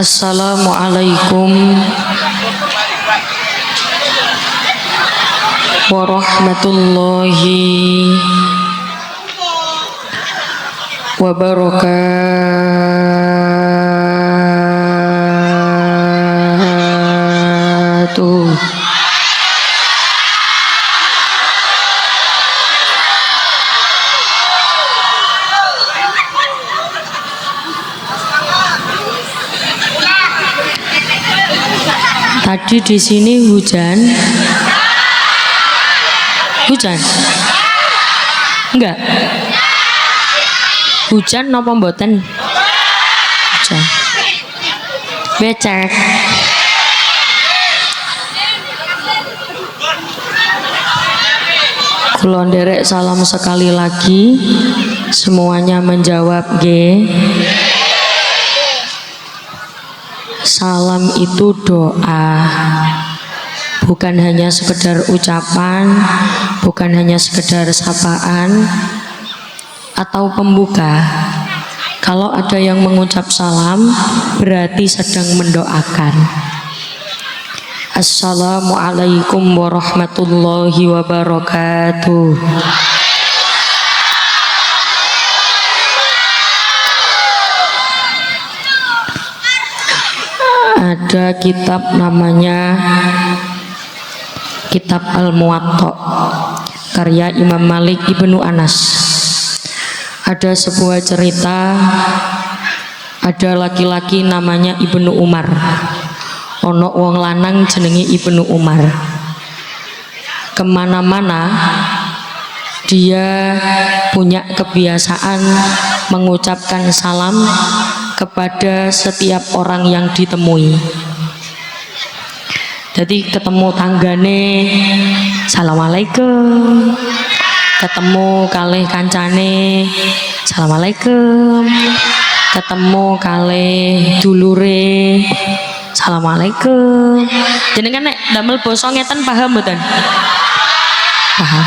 Assalamualaikum warahmatullahi wabarakatuh. Tadi di sini hujan. Hujan? Enggak. Hujan napa mboten? Hujan. Becek. Kula nderek salam sekali lagi. Semuanya menjawab G. Salam itu doa, bukan hanya sekedar ucapan, bukan hanya sekedar sapaan atau pembuka. Kalau ada yang mengucap salam, berarti sedang mendoakan. Assalamualaikum warahmatullahi wabarakatuh. Ada kitab namanya Kitab Al-Muwatta karya Imam Malik Ibnu Anas. Ada sebuah cerita, ada laki-laki namanya Ibnu Umar. Ono wong lanang jenenge Ibnu Umar. Kemana-mana dia punya kebiasaan mengucapkan salam kepada setiap orang yang ditemui. Jadi ketemu tanggane, assalamualaikum. Ketemu kalih kancane, assalamualaikum. Ketemu kalih dulure, assalamualaikum. Jenengan nek damel basa ngeten paham mboten? Paham.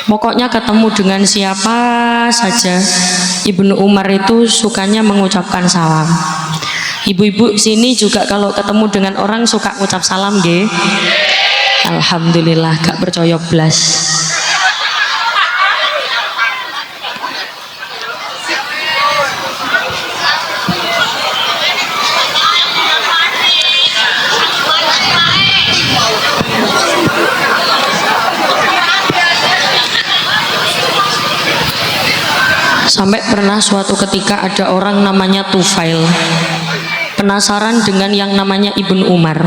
Pokoknya ketemu dengan siapa saja, Ibnu Umar itu sukanya mengucapkan salam. Ibu-ibu sini juga kalau ketemu dengan orang suka ngucap salam nggih? Alhamdulillah, gak percaya blas. Sampai pernah suatu ketika ada orang namanya Tufail penasaran dengan yang namanya Ibnu Umar,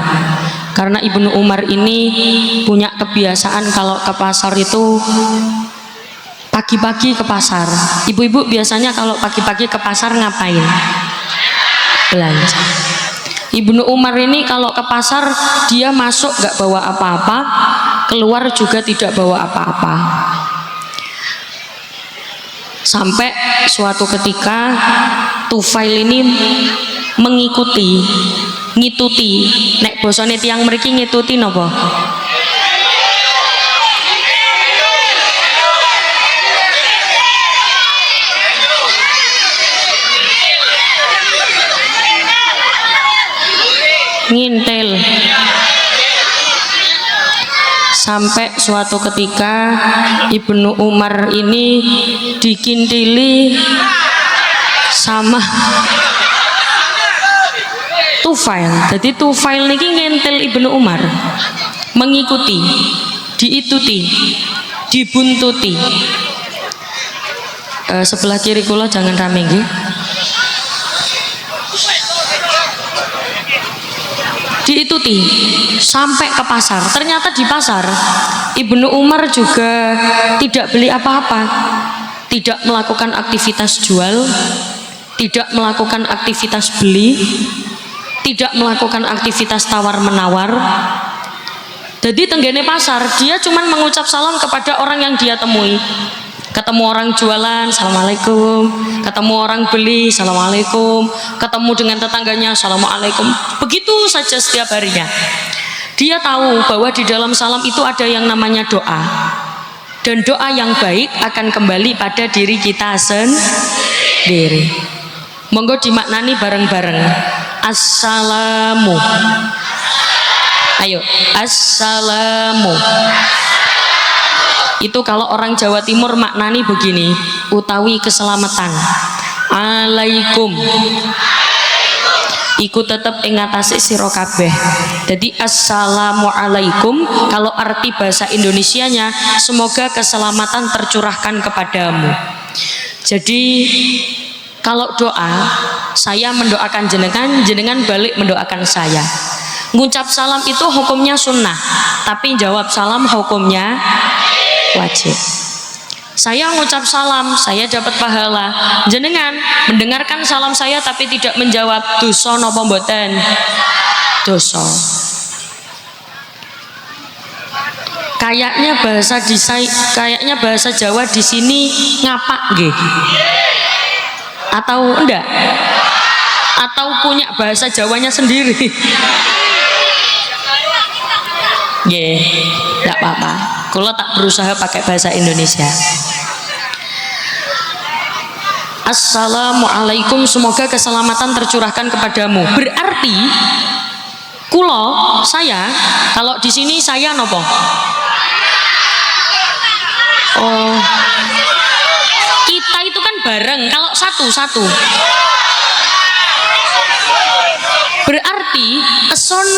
karena Ibnu Umar ini punya kebiasaan kalau ke pasar itu pagi-pagi ke pasar. Ibu-ibu biasanya kalau pagi-pagi ke pasar ngapain? Belanja. Ibnu Umar ini kalau ke pasar dia masuk gak bawa apa-apa, keluar juga tidak bawa apa-apa. Sampai suatu ketika Tufail ini mengikuti, ngituti, nek bosone tiyang mriki ngituti napa? Ngintil. Sampai suatu ketika Ibnu Umar ini dikintili sama Tufail. Jadi Tufail niki ngentil Ibnu Umar, mengikuti, diituti, dibuntuti. Sebelah kiri kula jangan rame nggih. Diituti sampai ke pasar. Ternyata di pasar Ibnu Umar juga tidak beli apa-apa, tidak melakukan aktivitas jual, tidak melakukan aktivitas beli, tidak melakukan aktivitas tawar menawar. Jadi tenggene pasar dia cuma mengucap salam kepada orang yang dia temui. Ketemu orang jualan, assalamualaikum. Ketemu orang beli, assalamualaikum. Ketemu dengan tetangganya, assalamualaikum. Begitu saja setiap harinya. Dia tahu bahwa di dalam salam itu ada yang namanya doa. Dan doa yang baik akan kembali pada diri kita sendiri. Monggo dimaknani bareng-bareng. Assalamu. Ayo, assalamu. Itu kalau orang Jawa Timur maknani begini, utawi keselamatan. Alaikum. Iku tetep ing ngatasi sira kabeh. Jadi assalamualaikum kalau arti bahasa Indonesianya semoga keselamatan tercurahkan kepadamu. Jadi kalau doa saya mendoakan jenengan, jenengan balik mendoakan saya. Ngucap salam itu hukumnya sunnah, tapi jawab salam hukumnya wajib. Saya ngucap salam, saya dapat pahala. Jenengan mendengarkan salam saya tapi tidak menjawab, dosa napa mboten? Dosa. Kayaknya bahasa Jawa di sini ngapak nggih. Atau enggak? Atau punya bahasa Jawanya sendiri? Nggih, enggak apa-apa. Kalau tak berusaha pakai bahasa Indonesia. Assalamualaikum, semoga keselamatan tercurahkan kepadamu. Berarti kulo saya kalau di sini saya nopo? Oh, kita itu kan bareng. Kalau satu-satu. Berarti eson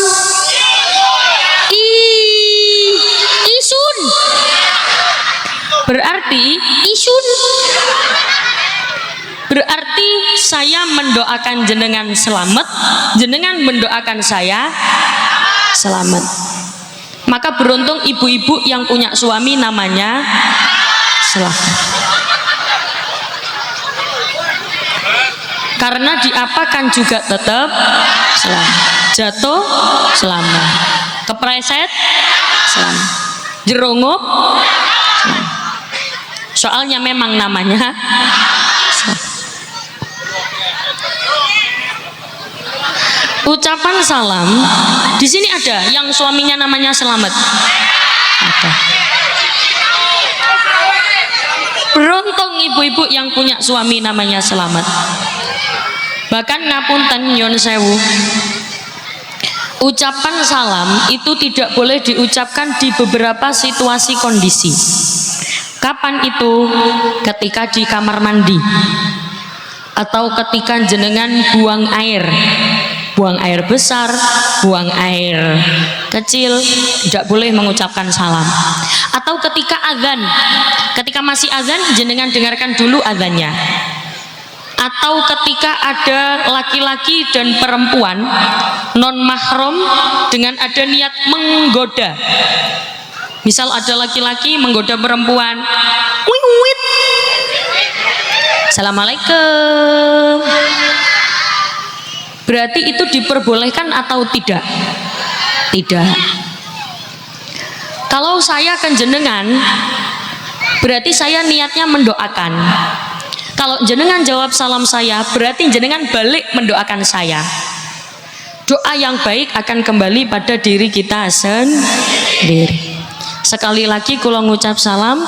isun. Berarti isun. Berarti saya mendoakan jenengan selamat, jenengan mendoakan saya selamat. Maka beruntung ibu-ibu yang punya suami namanya selamat. Karena diapakan juga tetap selamat. Jatuh selamat. Kepreset selamat. Jerungup selamat. Soalnya memang namanya selamat. Ucapan salam di sini ada yang suaminya namanya Selamat. Ada. Beruntung ibu-ibu yang punya suami namanya Selamat. Bahkan ngapunten nyun sewu. Ucapan salam itu tidak boleh diucapkan di beberapa situasi kondisi. Kapan itu? Ketika di kamar mandi atau ketika jenengan buang air. Buang air besar, buang air kecil, tidak boleh mengucapkan salam. Atau ketika azan, ketika masih azan jenengan dengarkan dulu azannya. Atau ketika ada laki-laki dan perempuan non mahram dengan ada niat menggoda. Misal ada laki-laki menggoda perempuan, wit. Assalamualaikum. Berarti itu diperbolehkan atau tidak? Tidak. Kalau saya ke jenengan, berarti saya niatnya mendoakan. Kalau jenengan jawab salam saya, berarti jenengan balik mendoakan saya. Doa yang baik akan kembali pada diri kita sendiri. Sekali lagi kalau ngucap salam,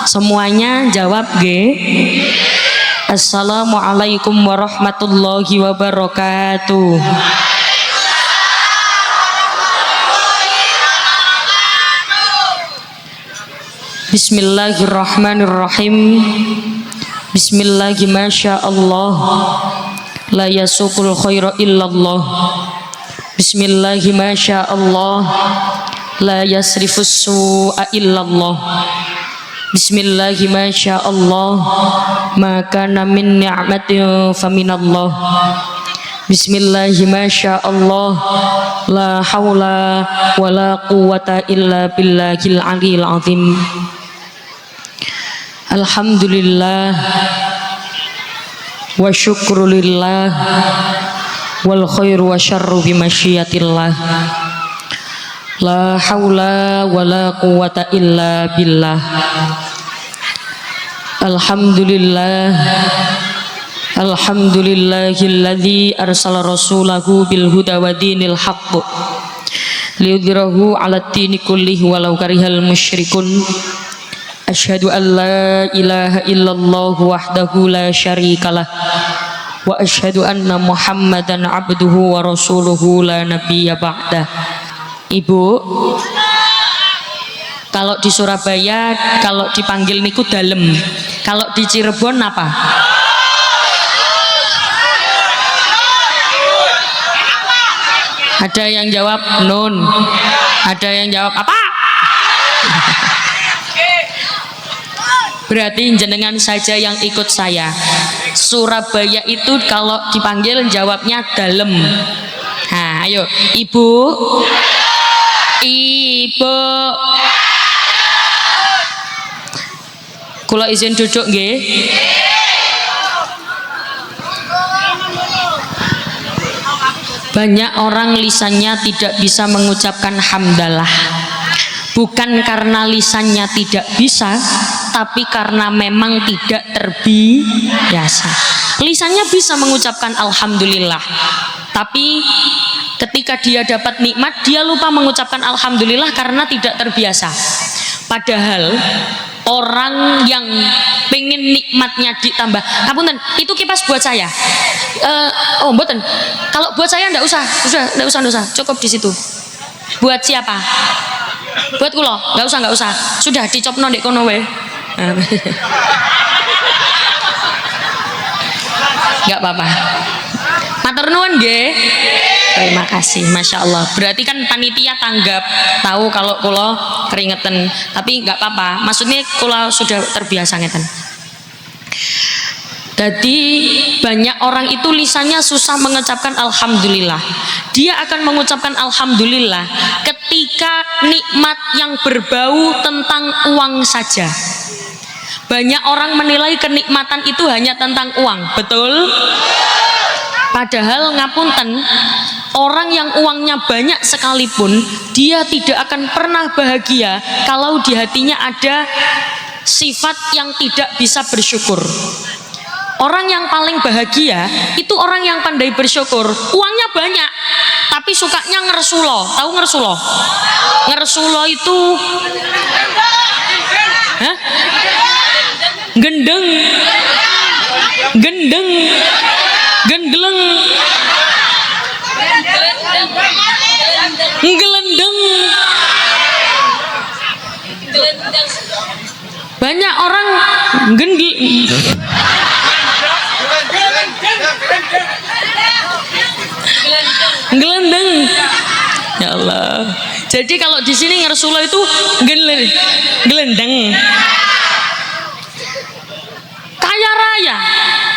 semuanya jawab G. Assalamualaikum warahmatullahi wabarakatuh. Bismillahirrahmanirrahim. Bismillahi masyaallah. La yasukul khaira illallah. Bismillahi masyaallah. La yasrifus su'a illallah. Bismillahi masyaallah. Maka min ni'matin faminallah. Bismillahi masyaallah. La haula wala quwwata illa billahil aliyil azim. Alhamdulillah wa syukrulillah wal khairu wa syarru bimasyiatillah. La haula wala quwwata illa billah. Alhamdulillah. Alhamdulillahilladzi arsala rasulahu bil huda wa dinil haqq liyudhhirahu 'alad dini kullihi walau karihal musyrikun. Asyhadu an la ilaha illallah wahdahu la syarikalah wa asyhadu anna Muhammadan abduhu wa rasuluhu la nabiyya ba'dah. Ibu, kalau di Surabaya kalau dipanggil niku dalem, kalau di Cirebon apa? Ada yang jawab nun, ada yang jawab apa? Berarti jenengan saja yang ikut saya. Surabaya itu kalau dipanggil jawabnya dalem. Nah, ayo, ibu, ibu. Kula izin duduk nggih. Banyak orang lisannya tidak bisa mengucapkan hamdalah. Bukan karena lisannya tidak bisa, tapi karena memang tidak terbiasa. Lisannya bisa mengucapkan alhamdulillah, tapi ketika dia dapat nikmat, dia lupa mengucapkan alhamdulillah karena tidak terbiasa. Padahal orang yang pengen nikmatnya ditambah, ngapunten, itu kipas buat saya. Oh, mboten. Kalau buat saya ndak usah, ndak usah, cukup di situ. Buat siapa? Buat kulo, nggak usah. Sudah dicopno ndek kono wae. Nggak apa-apa. Matur nuwun nggih. Terima kasih, masya Allah. Berarti kan panitia tanggap, tahu kalau kulo keringetan, tapi nggak apa-apa. Maksudnya kulo sudah terbiasa ngeten. Jadi banyak orang itu lisannya susah mengucapkan alhamdulillah. Dia akan mengucapkan alhamdulillah ketika nikmat yang berbau tentang uang saja. Banyak orang menilai kenikmatan itu hanya tentang uang, betul? Padahal ngapunten, orang yang uangnya banyak sekalipun, dia tidak akan pernah bahagia kalau di hatinya ada sifat yang tidak bisa bersyukur. Orang yang paling bahagia itu orang yang pandai bersyukur. Uangnya banyak, tapi sukanya ngersulo. Tahu ngersulo? Ngersulo itu hah? Gendeng, gendeng, gendeleng, ngelendeng. Banyak orang gendel, gelendeng. Ya Allah. Jadi kalau di sini ngersulo itu gelendeng. Kaya raya,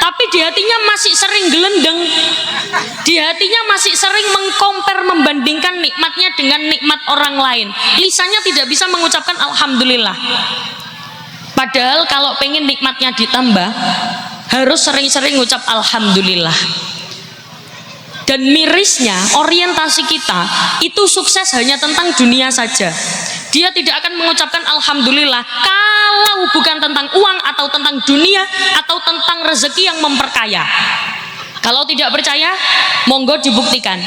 tapi di hatinya masih sering gelendeng. Di hatinya masih sering mengkompar, membandingkan nikmatnya dengan nikmat orang lain. Lisannya tidak bisa mengucapkan alhamdulillah. Padahal kalau pengen nikmatnya ditambah, harus sering-sering ngucap alhamdulillah. Dan mirisnya orientasi kita itu sukses hanya tentang dunia saja. Dia tidak akan mengucapkan alhamdulillah kalau bukan tentang uang atau tentang dunia atau tentang rezeki yang memperkaya. Kalau tidak percaya, monggo dibuktikan.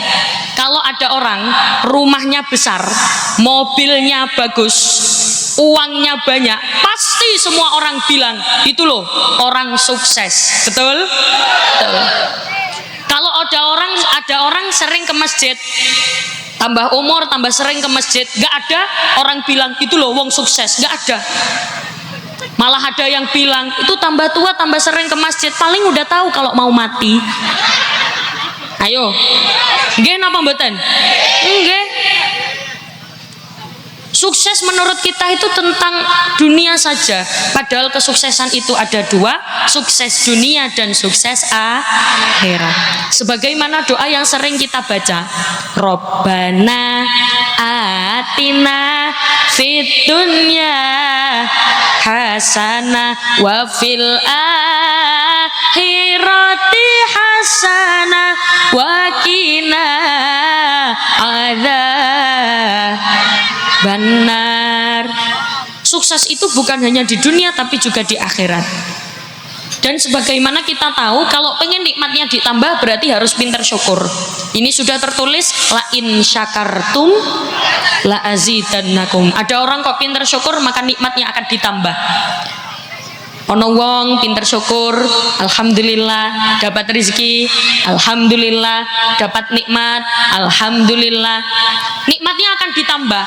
Kalau ada orang rumahnya besar, mobilnya bagus, uangnya banyak, pasti semua orang bilang itu loh orang sukses. Betul? Betul. Kalau ada orang sering ke masjid, tambah umur tambah sering ke masjid, gak ada orang bilang itu loh wong sukses, gak ada. Malah ada yang bilang itu tambah tua tambah sering ke masjid, paling udah tahu kalau mau mati. Ayo, nggih napa mboten? Nggih. Sukses menurut kita itu tentang dunia saja. Padahal kesuksesan itu ada dua, sukses dunia dan sukses akhirat. Sebagaimana doa yang sering kita baca, Robbana atina fid dunya hasanah wa fil akhirati hasanah wa qina benar. Sukses itu bukan hanya di dunia tapi juga di akhirat. Dan sebagaimana kita tahu kalau pengen nikmatnya ditambah berarti harus pintar syukur. Ini sudah tertulis la in syakartum la azidannakum. Ada orang kok pintar syukur maka nikmatnya akan ditambah. Ono wong pinter syukur, alhamdulillah, dapat rezeki, alhamdulillah, dapat nikmat, alhamdulillah. Nikmatnya akan ditambah.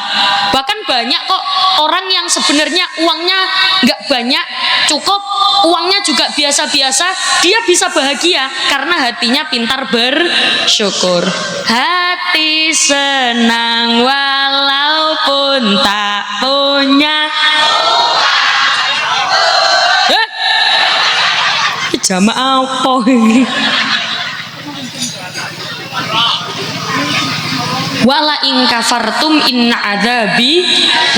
Bahkan banyak kok orang yang sebenarnya uangnya nggak banyak, cukup, uangnya juga biasa-biasa, dia bisa bahagia karena hatinya pintar bersyukur. Hati senang walaupun tak punya. Jamaah apa ini? Wala in kafartum inna adzabi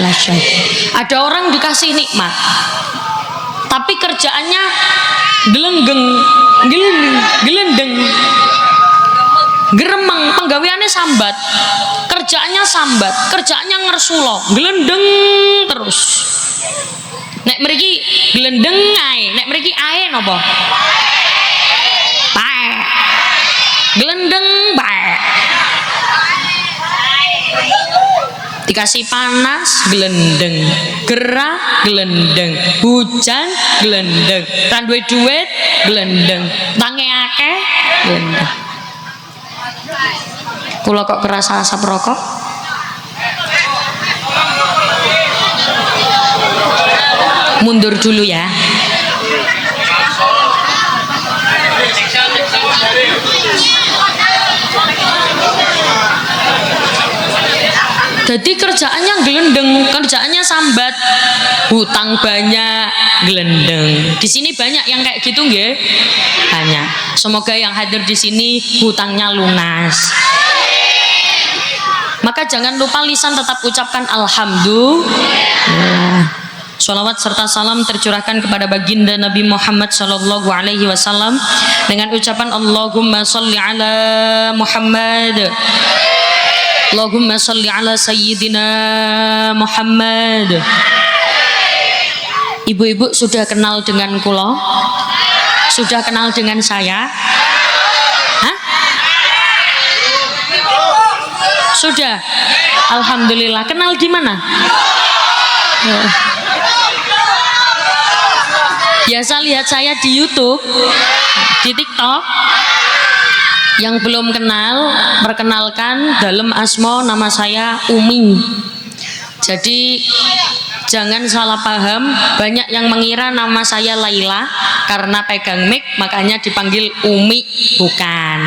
lasyadid. Ada orang dikasih nikmat tapi kerjaannya gelendeng, geremeng, penggaweannya sambat, kerjaannya ngersulo, gelendeng terus. Nek mriki glendeng ae, nek mriki ae napa? Bae. Glendeng bae. Dikasih panas glendeng, gerah glendeng, hujan glendeng, kan duwe duit glendeng, tange akeh glendeng. Kula kok kerasa asap rokok? Mundur dulu ya. Jadi kerjaannya gelendeng, kerjaannya sambat, hutang banyak, gelendeng. Di sini banyak yang kayak gitu nggih? Banyak. Semoga yang hadir di sini hutangnya lunas. Maka jangan lupa lisan tetap ucapkan alhamdulillah. Sholawat serta salam tercurahkan kepada baginda Nabi Muhammad Sallallahu Alaihi Wasallam dengan ucapan Allahumma salli ala Muhammad, Allahumma salli ala Sayyidina Muhammad. Ibu-ibu sudah kenal dengan kula? Sudah kenal dengan saya? Hah? Sudah? Alhamdulillah. Kenal di mana? Biasa lihat saya di YouTube, di TikTok. Yang belum kenal, perkenalkan, dalam asmo nama saya Umi. Jadi jangan salah paham, banyak yang mengira nama saya Laila karena pegang mic makanya dipanggil Umi, bukan.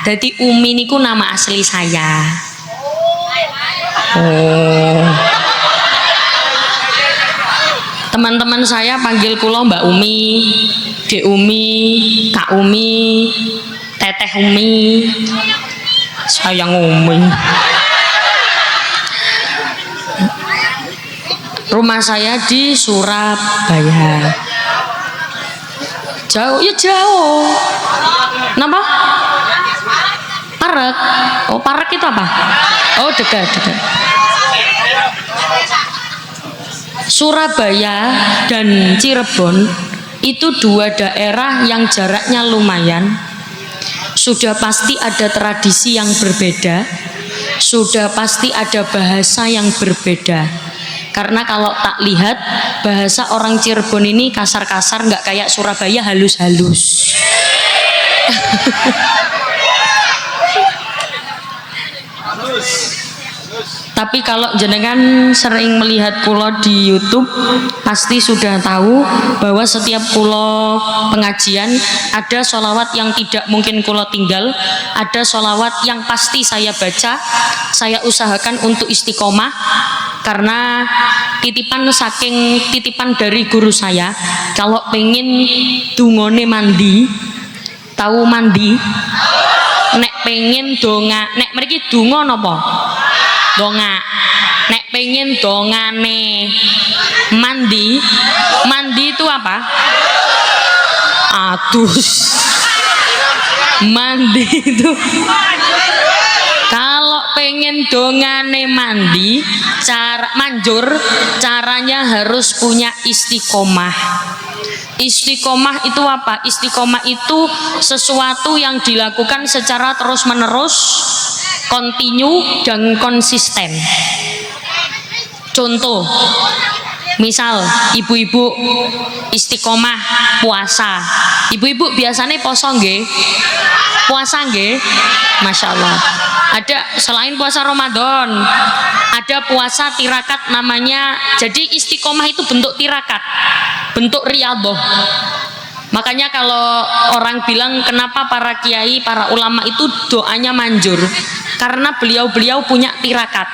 Jadi Umi niku nama asli saya. Oh. Teman-teman saya panggil kula Mbak Umi, Dek Umi, Kak Umi, Teteh Umi, sayang Umi. Rumah saya di Surabaya. Jauh ya jauh. Napa? Parek. Oh, Parek itu apa? Oh, dekat. Surabaya dan Cirebon itu dua daerah yang jaraknya lumayan. Sudah pasti ada tradisi yang berbeda, sudah pasti ada bahasa yang berbeda. Karena kalau tak lihat bahasa orang Cirebon ini kasar-kasar, nggak kayak Surabaya halus-halus. Tapi kalau jenengan sering melihat kula di YouTube, pasti sudah tahu bahwa setiap kula pengajian ada sholawat yang tidak mungkin kula tinggal, ada sholawat yang pasti saya baca, saya usahakan untuk istiqomah karena titipan dari guru saya. Kalau pengen dungone mandi, tahu mandi? Nek pengen donga, nek mriki donga napa? Donga. Nek pengen dongane mandi itu apa? Adus. Mandi itu kalau pengen dongane mandi, caranya harus punya istiqomah. Istiqomah itu apa? Istiqomah itu sesuatu yang dilakukan secara terus-menerus, kontinu dan konsisten. Contoh, Misal ibu-ibu istiqomah puasa. Ibu-ibu biasanya poso nggih? Puasa nggih? Masya Allah. Ada selain puasa Ramadan, ada puasa tirakat namanya. Jadi istiqomah itu bentuk tirakat, bentuk riyadhah. Makanya kalau orang bilang kenapa para kiai, para ulama itu doanya manjur, karena beliau-beliau punya tirakat,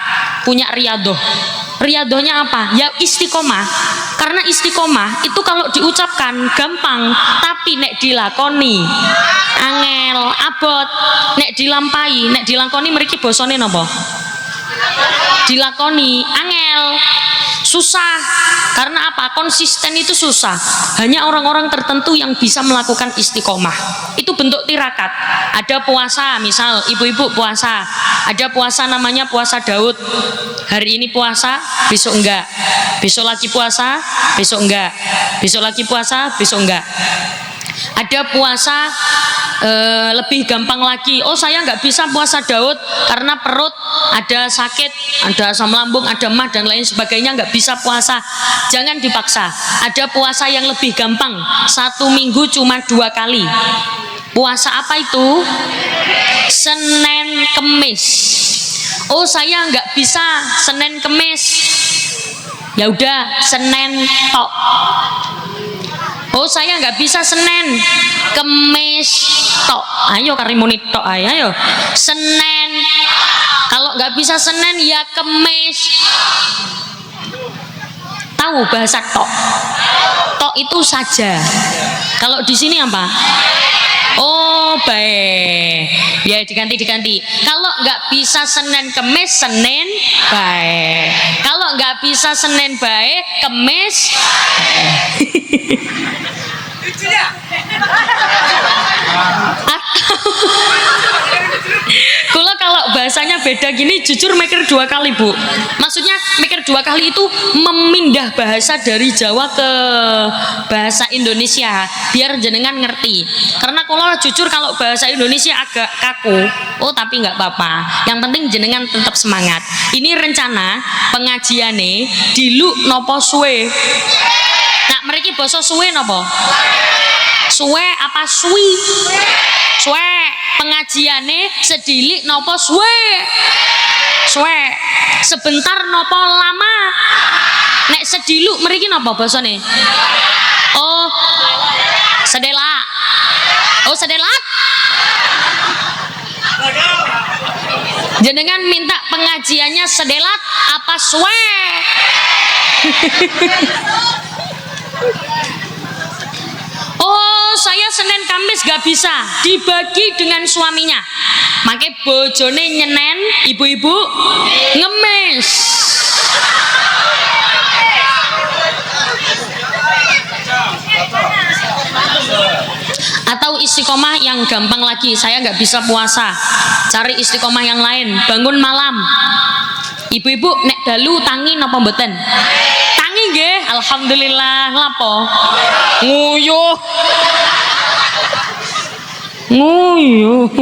punya riyadhah. Riyadhahnya apa? Ya istiqomah. Karena istiqomah itu kalau diucapkan gampang, tapi nek dilakoni angel, abot. Nek dilampai, nek dilakoni mriki basane napa? Dilakoni angel, susah. Karena apa? Konsisten itu susah. Hanya orang-orang tertentu yang bisa melakukan istiqomah. Itu bentuk tirakat. Ada puasa, misal ibu-ibu puasa, ada puasa namanya puasa Daud. Hari ini puasa, besok enggak. Besok lagi puasa, besok enggak. Besok lagi puasa, besok enggak. Ada puasa lebih gampang lagi. Oh, saya nggak bisa puasa Daud karena perut ada sakit, ada asam lambung, ada mah dan lain sebagainya, nggak bisa puasa. Jangan dipaksa. Ada puasa yang lebih gampang, 1 minggu cuma 2 kali. Puasa apa itu? Senin Kemis. Oh, saya nggak bisa Senin Kemis. Ya udah Senin tok. Oh, saya nggak bisa Senin Kemis tok. Ayo karimuni tok, ayo Senin. Kalau nggak bisa Senin ya Kemis. Tahu bahasa tok? Tok itu saja. Kalau di sini apa? Oh, baik. Ya diganti. Kalau nggak bisa Senin Kemis, Senin baik. Kalau nggak bisa Senin baik, Kemis. Kalau bahasanya beda gini, jujur mikir 2 kali, Bu. Maksudnya mikir 2 kali itu memindah bahasa dari Jawa ke bahasa Indonesia biar jenengan ngerti. Karena kalau jujur kalau bahasa Indonesia agak kaku. Oh, tapi nggak apa-apa. Yang penting jenengan tetap semangat. Ini rencana pengajiane dilu nopo suwe. Nah, mereka basa suwe nopo? Suwe apa suwi? Suwe. Pengajiane sedilik nopo suwe? Suwe. Sebentar nopo lama? Nek sediluk mriki napa basane? Oh, sedelak. Oh, sedelak. Jenengan minta pengajiannya sedelak apa suwe? Oh, saya Senin Kamis gak bisa, dibagi dengan suaminya. Makanya bojone nyenen, ibu-ibu ngemis. Atau istiqomah yang gampang lagi, saya nggak bisa puasa, cari istiqomah yang lain, bangun malam. Ibu-ibu nek dalu tangi napa mboten? Tangi nggih, alhamdulillah. Lapo? Nguyuh. Nguyuh.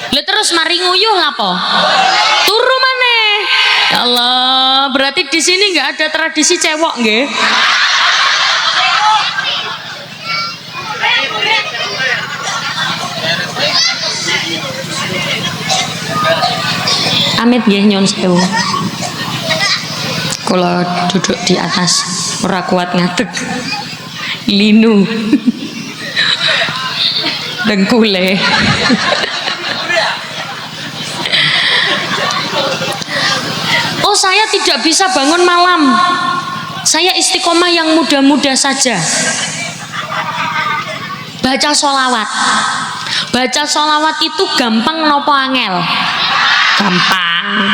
Lah terus mari nguyuh lapo? Turu maneh. Ya Allah, berarti di sini nggak ada tradisi cewek nggih? Amit nggih nyun sewu. Kula duduk di atas ora kuat ngadeg. Linu. Dengkule. Oh, saya tidak bisa bangun malam. Saya istiqomah yang muda-muda saja. Baca sholawat. Baca sholawat itu gampang nopo angel? Gampang.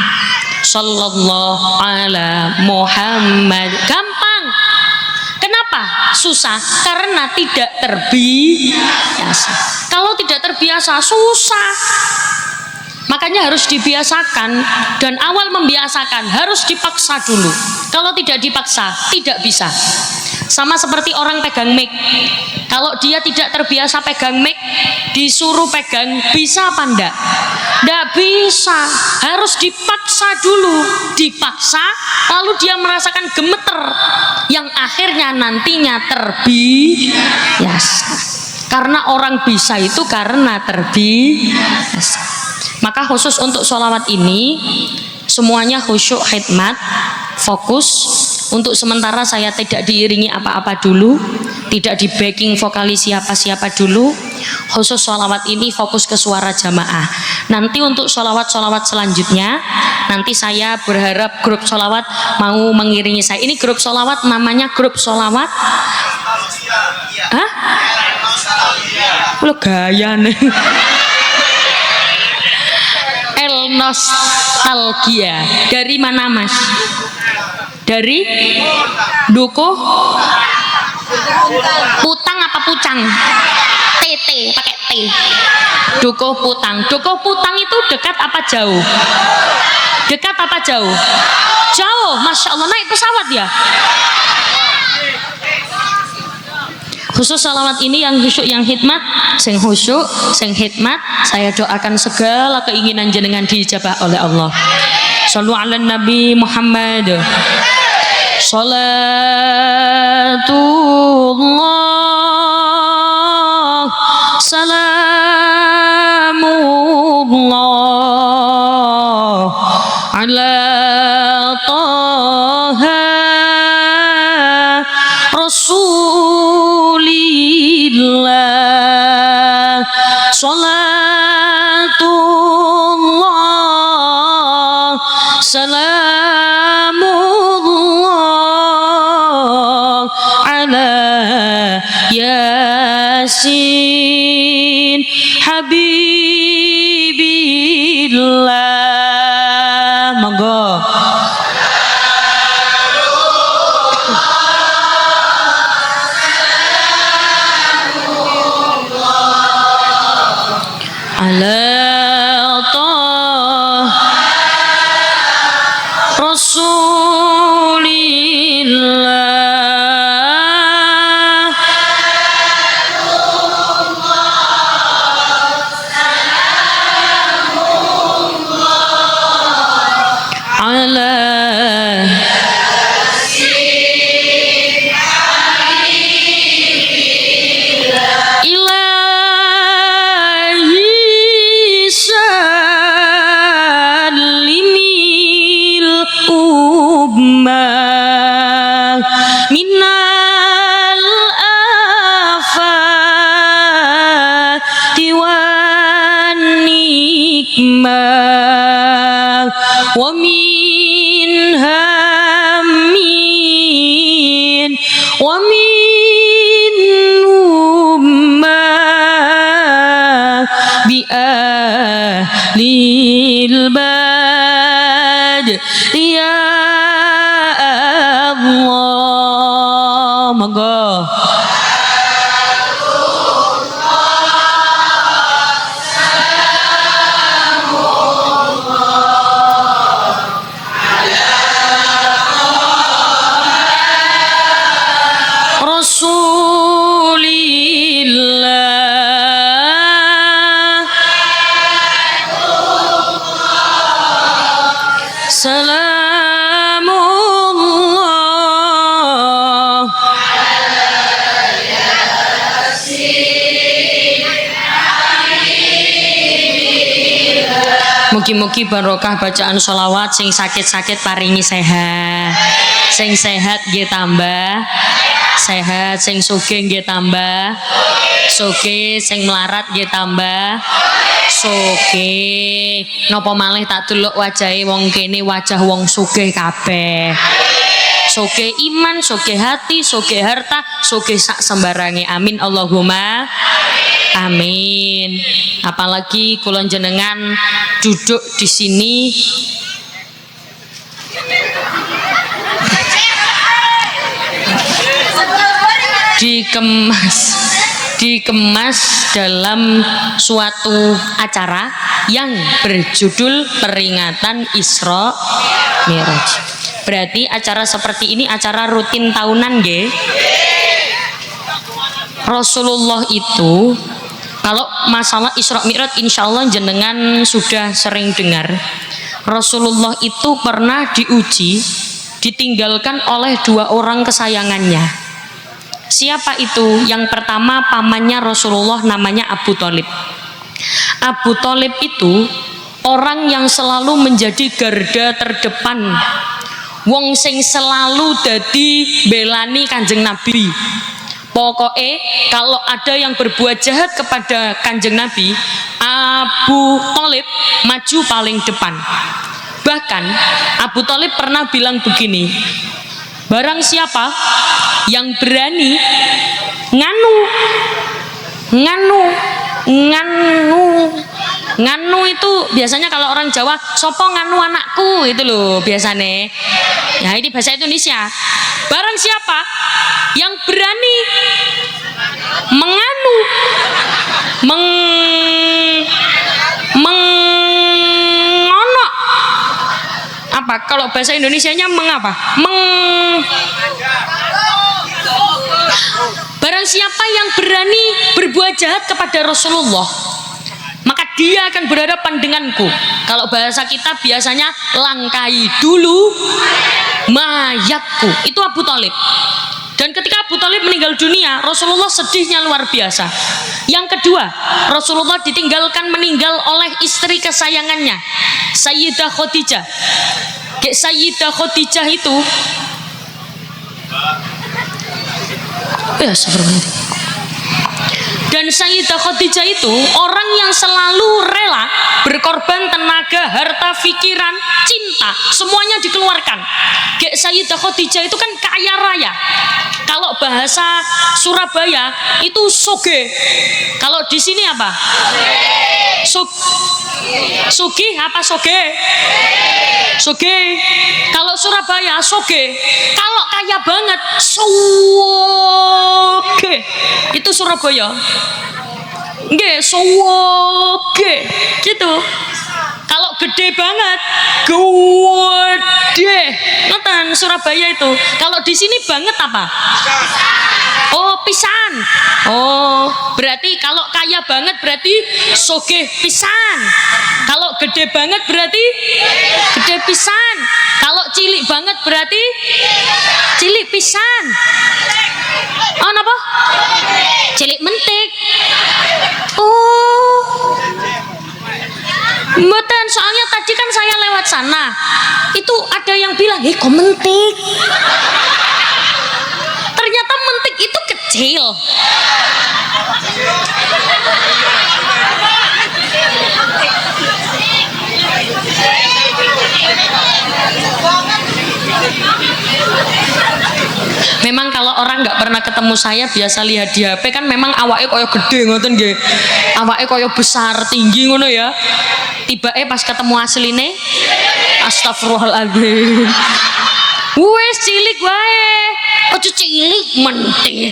Sallallahu ala Muhammad. Gampang. Kenapa susah? Karena tidak terbiasa. Kalau tidak terbiasa susah. Makanya harus dibiasakan, dan awal membiasakan harus dipaksa dulu. Kalau tidak dipaksa tidak bisa. Sama seperti orang pegang mic. Kalau dia tidak terbiasa pegang mic, disuruh pegang bisa apa enggak? Nggak bisa, harus dipaksa dulu, dipaksa, lalu dia merasakan gemeter, yang akhirnya nantinya terbiasa. Karena orang bisa itu karena terbiasa. Maka khusus untuk sholawat ini semuanya khusyuk, khidmat, fokus. Untuk sementara saya tidak diiringi apa-apa dulu, tidak di backing vokalis siapa-siapa dulu. Khusus sholawat ini fokus ke suara jamaah. Nanti untuk sholawat-sholawat selanjutnya, nanti saya berharap grup sholawat mau mengiringi saya. Ini grup sholawat namanya grup sholawat. Hah? Lo gaya nih. El Nostalgia. Dari mana Mas? Dari Dukuh Putang apa Pucang? TT pakai T. Dukuh Putang. Dukuh Putang itu dekat apa jauh? Dekat apa jauh? Jauh. Masya Allah, naik pesawat ya. Khusus salawat ini yang khusyuk, yang hikmat, sing khusyuk, sing hikmat, saya doakan segala keinginan jenengan dijabah oleh Allah. Shallu ala Nabi Muhammad. Salatullah, salamullah ala Taha Rasulillah. Salatullah, salamullah ala Yasin Habibillah. Monggo. Ala Taha Rasulillah. Ala ilahi salimil ummah minal afati wan nikmah wa min hammin wa min ummah bi ahlil bad ya Allah. Monggo. Rasulillah. Salamullah. Mugi-mugi barokah bacaan sholawat. Sing sakit-sakit paringi sehat, sing sehat nggih tambah sehat, sing sugih nggih tambah sugih, sing melarat nggih tambah sugih. Napa malih tak delok wajahe wong kene wajah wong sugih kabeh. Sugih iman, sugih hati, sugih harta, sugih sak sembarange. Amin Allahumma amin. Apalagi kula jenengan duduk di sini dikemas dalam suatu acara yang berjudul peringatan Isra Mi'raj. Berarti acara seperti ini acara rutin tahunan nggih. Rasulullah itu Kalau masalah Isra Mi'raj insya Allah jenengan sudah sering dengar. Rasulullah itu pernah diuji, ditinggalkan oleh dua orang kesayangannya. Siapa itu? Yang pertama pamannya Rasulullah, namanya Abu Thalib. Abu Thalib itu orang yang selalu menjadi garda terdepan, wong sing selalu dadi belani Kanjeng Nabi. Pokoknya kalau ada yang berbuat jahat kepada Kanjeng Nabi, Abu Thalib maju paling depan. Bahkan Abu Thalib pernah bilang begini, barang siapa yang berani nganu itu biasanya kalau orang Jawa, sopo nganu anakku, itu loh biasanya. Ya ini bahasa Indonesia. Barang siapa yang berani menganu mengonok, apa kalau bahasa Indonesianya mengapa? Barang siapa yang berani berbuat jahat kepada Rasulullah, maka dia akan berhadapan denganku. Kalau bahasa kita biasanya langkai dulu mayatku. Itu Abu Thalib. Dan ketika Abu Thalib meninggal dunia, Rasulullah sedihnya luar biasa. Yang kedua, Rasulullah ditinggalkan meninggal oleh istri kesayangannya, Sayyidah Khadijah. Sayyidah Khadijah itu dan Sayyidah Khadijah itu orang yang selalu rela berkorban tenaga, harta, pikiran, cinta, semuanya dikeluarkan. Sayyidah Khadijah itu kan kaya raya. Kalau bahasa Surabaya itu soge. Kalau di sini apa? Sugi apa soge? Soge. Kalau Surabaya soge. Kalau kaya banget soge. Itu Surabaya. Nggih, soge. Gitu. Kalau gede banget, gede. Ngoten Surabaya itu. Kalau di sini banget apa? Oh, pisan. Oh, berarti kalau kaya banget berarti soge pisan. Kalau gede banget berarti gede pisan. Kalau cilik banget berarti cilik pisan. Oh, napa? Cilik mentik. Oh. Mboten, soalnya tadi kan saya lewat sana. Itu ada yang bilang, kok mentik?" Ternyata mentik itu kecil. Memang kalau orang nggak pernah ketemu saya, biasa lihat di HP kan memang awake koyo gede ngoten nggih. Awake koyo besar, tinggi ngono ya. Tibake pas ketemu asline, astagfirullahaladzim. Wes cilik wae. Ojo cilik mentik.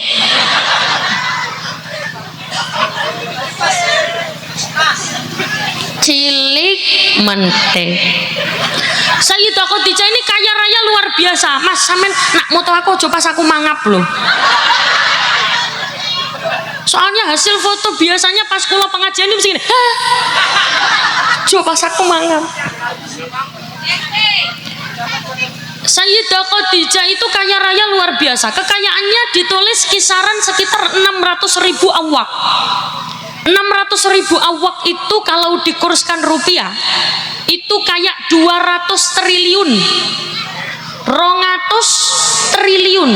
Cilik mentik. Sayyidah Khadijah ini kaya raya luar biasa. Mas, sampean nak moto aku aja pas aku mangap loh. Soalnya hasil foto biasanya pas kula pengajian ini begini. Coba pas aku mangap. Sayyidah Khadijah itu kaya raya luar biasa. Kekayaannya ditulis kisaran sekitar 600.000 awak. 600.000 awak itu kalau dikurskan rupiah itu kayak 200 triliun. 200 triliun.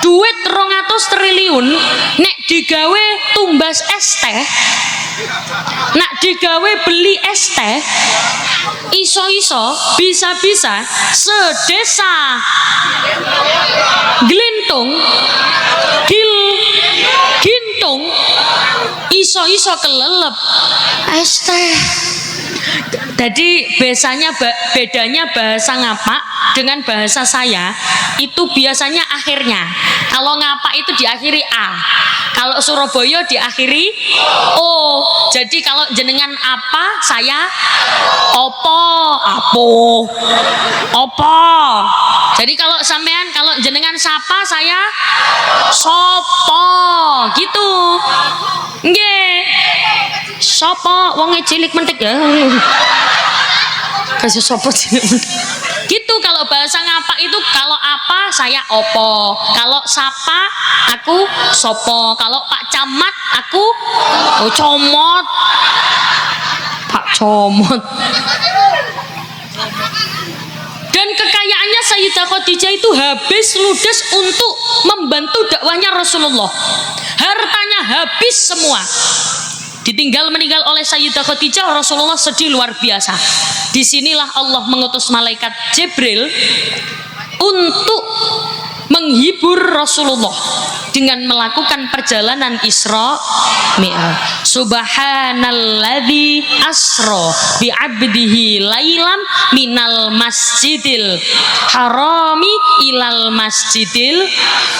Duit 200 triliun nek digawe tumbas es teh, nak digawe beli es teh, iso-iso bisa-bisa sedesa Glintung gintung iso-iso kelelep es teh. Jadi bedanya bahasa ngapak dengan bahasa saya itu biasanya akhirnya. Kalau ngapak itu diakhiri A, kalau Surabaya diakhiri O. Jadi kalau jenengan apa, saya opo, Jadi kalau sampean, kalau jenengan sapa saya sopo gitu. Nggih. Sopo wonge cilik mentik ya. Kasih sopo cilik mentik. Gitu kalau bahasa ngapa itu, kalau apa saya opo, kalau sapa aku sopo, kalau Pak Camat aku comot. Pak Comot. Dan kekayaannya Sayyidah Khadijah itu habis ludes untuk membantu dakwahnya Rasulullah. Hartanya habis semua. Ditinggal meninggal oleh Sayyidah Khadijah, Rasulullah sedih luar biasa. Disinilah Allah mengutus malaikat Jibril untuk menghibur Rasulullah dengan melakukan perjalanan Isra Mi'raj. Subhanalladzi asra bi 'abdihi lailam minal masjidil harami ilal masjidil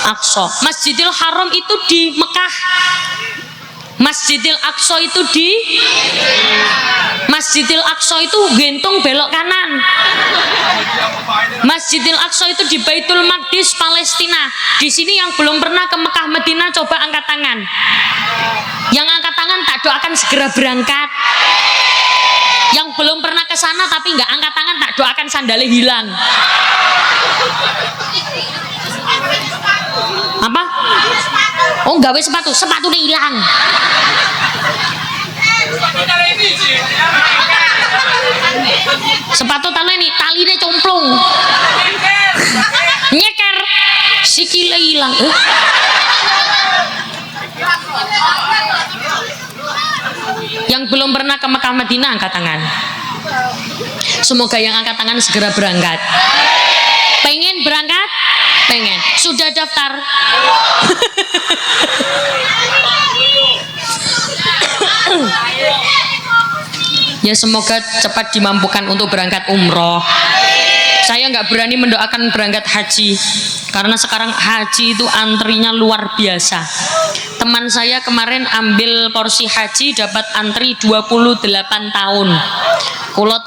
aqsa. Masjidil Haram itu di Mekah. Masjidil Aqsa itu di Masjidil Aqsa itu gentung belok kanan. Masjidil Aqsa itu di Baitul Maqdis Palestina. Di sini yang belum pernah ke Mekah Madinah coba angkat tangan. Yang angkat tangan tak doakan segera berangkat. Yang belum pernah ke sana tapi nggak angkat tangan tak doakan sandalnya hilang. Apa? Oh, gawe sepatu, sepatunya hilang. Sepatu taline complong. Nyeker, sikile hilang. Yang belum pernah ke Mekah Madinah angkat tangan. Semoga yang angkat tangan segera berangkat. Pengen berangkat? Pengen. Sudah daftar? Ya semoga cepat dimampukan untuk berangkat umroh. Saya nggak berani mendoakan berangkat haji karena sekarang haji itu antrinya luar biasa. Teman saya kemarin ambil porsi haji dapat antri 28 tahun. Kalau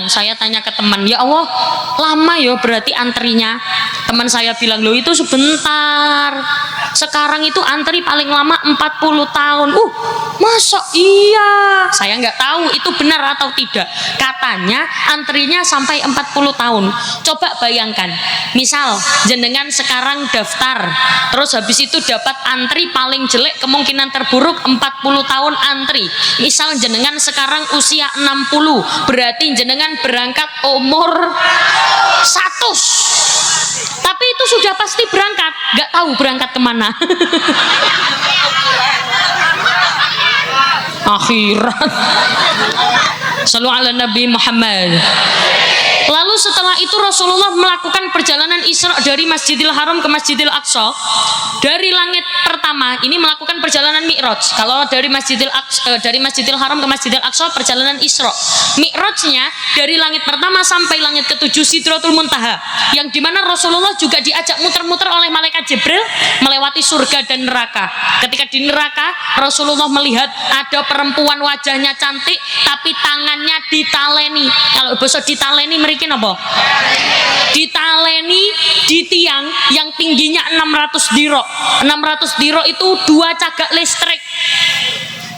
saya tanya ke teman, ya Allah lama ya berarti antrinya. Teman saya bilang, loh itu sebentar. Sekarang itu antri paling lama 40 tahun. Masa iya? Saya nggak tahu itu benar atau tidak. Katanya antrinya sampai 40 tahun. Coba bayangkan, misal jenengan sekarang daftar, terus habis itu dapat antri paling jelek kemungkinan terburuk 40 tahun antri. Misal jenengan sekarang usia 60, berarti jenengan berangkat umur 100. Tapi itu sudah pasti berangkat, nggak tahu berangkat kemana. Akhirat. Shallu ala Nabi Muhammad. Lalu setelah itu Rasulullah melakukan perjalanan Isra dari Masjidil Haram ke Masjidil Aqsa. Dari langit pertama ini melakukan perjalanan Mi'raj. Kalau dari Masjidil Haram ke Masjidil Aqsa perjalanan Isra. Mi'rajnya dari langit pertama sampai langit ketujuh Sidratul Muntaha, yang dimana Rasulullah juga diajak muter-muter oleh malaikat Jibril melewati surga dan neraka. Ketika di neraka Rasulullah melihat ada perempuan wajahnya cantik tapi tangannya ditaleni. Kalau bahasa ditaleni mriki napa? Ditaleni di tiang yang tingginya 600 diro. 600 diro itu 2 cagak listrik.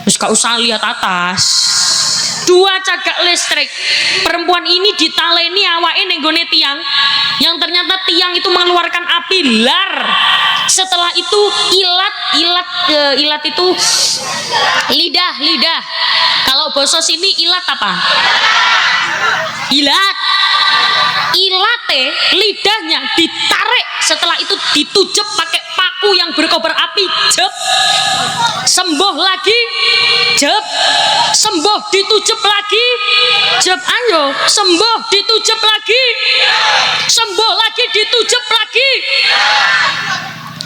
Terus gak usah lihat atas. 2 cagak listrik. Perempuan ini ditaleni awake ning gone tiang, yang ternyata tiang itu mengeluarkan api lar. Setelah itu ilat itu lidah. Kalau bahasa sini ilat apa? Ilate lidahnya ditarik, setelah itu ditujup pakai paku yang berkobar api, jep, sembuh lagi, jep, sembuh ditujup lagi, jep, ayo sembuh ditujup lagi, sembuh lagi ditujup lagi.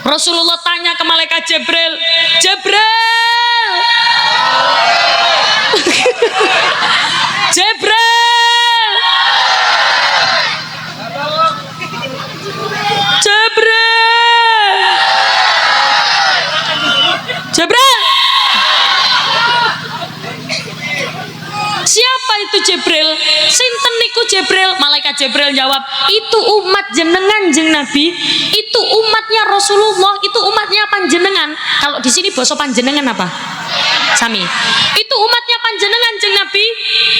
Rasulullah tanya ke malaikat Jibril, Jibril, siapa itu Jibril? Sinten niku Jibril? Malaikat Jibril jawab, itu umat jenengan jeng Nabi, itu umatnya Rasulullah, itu umatnya panjenengan. Kalau di sini basa panjenengan apa? Sami. Itu umatnya panjenengan jeng Nabi,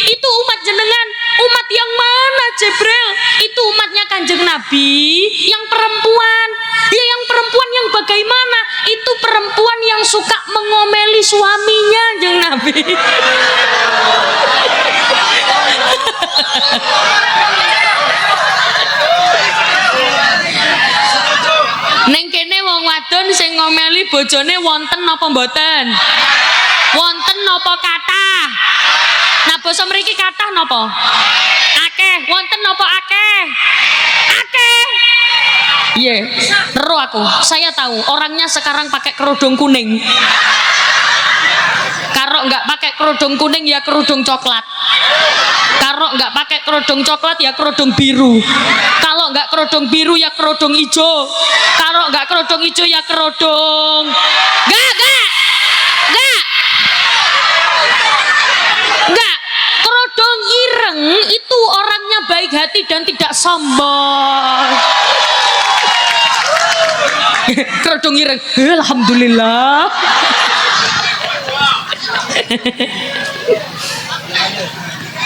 itu umat jenengan. Umat yang mana Jibril? Itu umatnya kanjeng Nabi yang perempuan. Ya yang perempuan yang bagaimana? Itu perempuan yang suka mengomeli suaminya jeng Nabi. Neng kene wong wadon sing ngomeli bojone wonten napa mboten? Wonten napa kathah? Nah basa mriki kathah napa? Akeh. Wonten napa akeh? Akeh. Iya, ero aku. Saya tahu orangnya sekarang pakai kerudung kuning. Kalau nggak pakai kerudung kuning ya kerudung coklat. Kalau nggak pakai kerudung coklat ya kerudung biru. Kalau nggak kerudung biru ya kerudung hijau. Kalau nggak kerudung hijau ya kerudung. Nggak. Kerudung ireng itu orangnya baik hati dan tidak sombong. Kerudung ireng, alhamdulillah.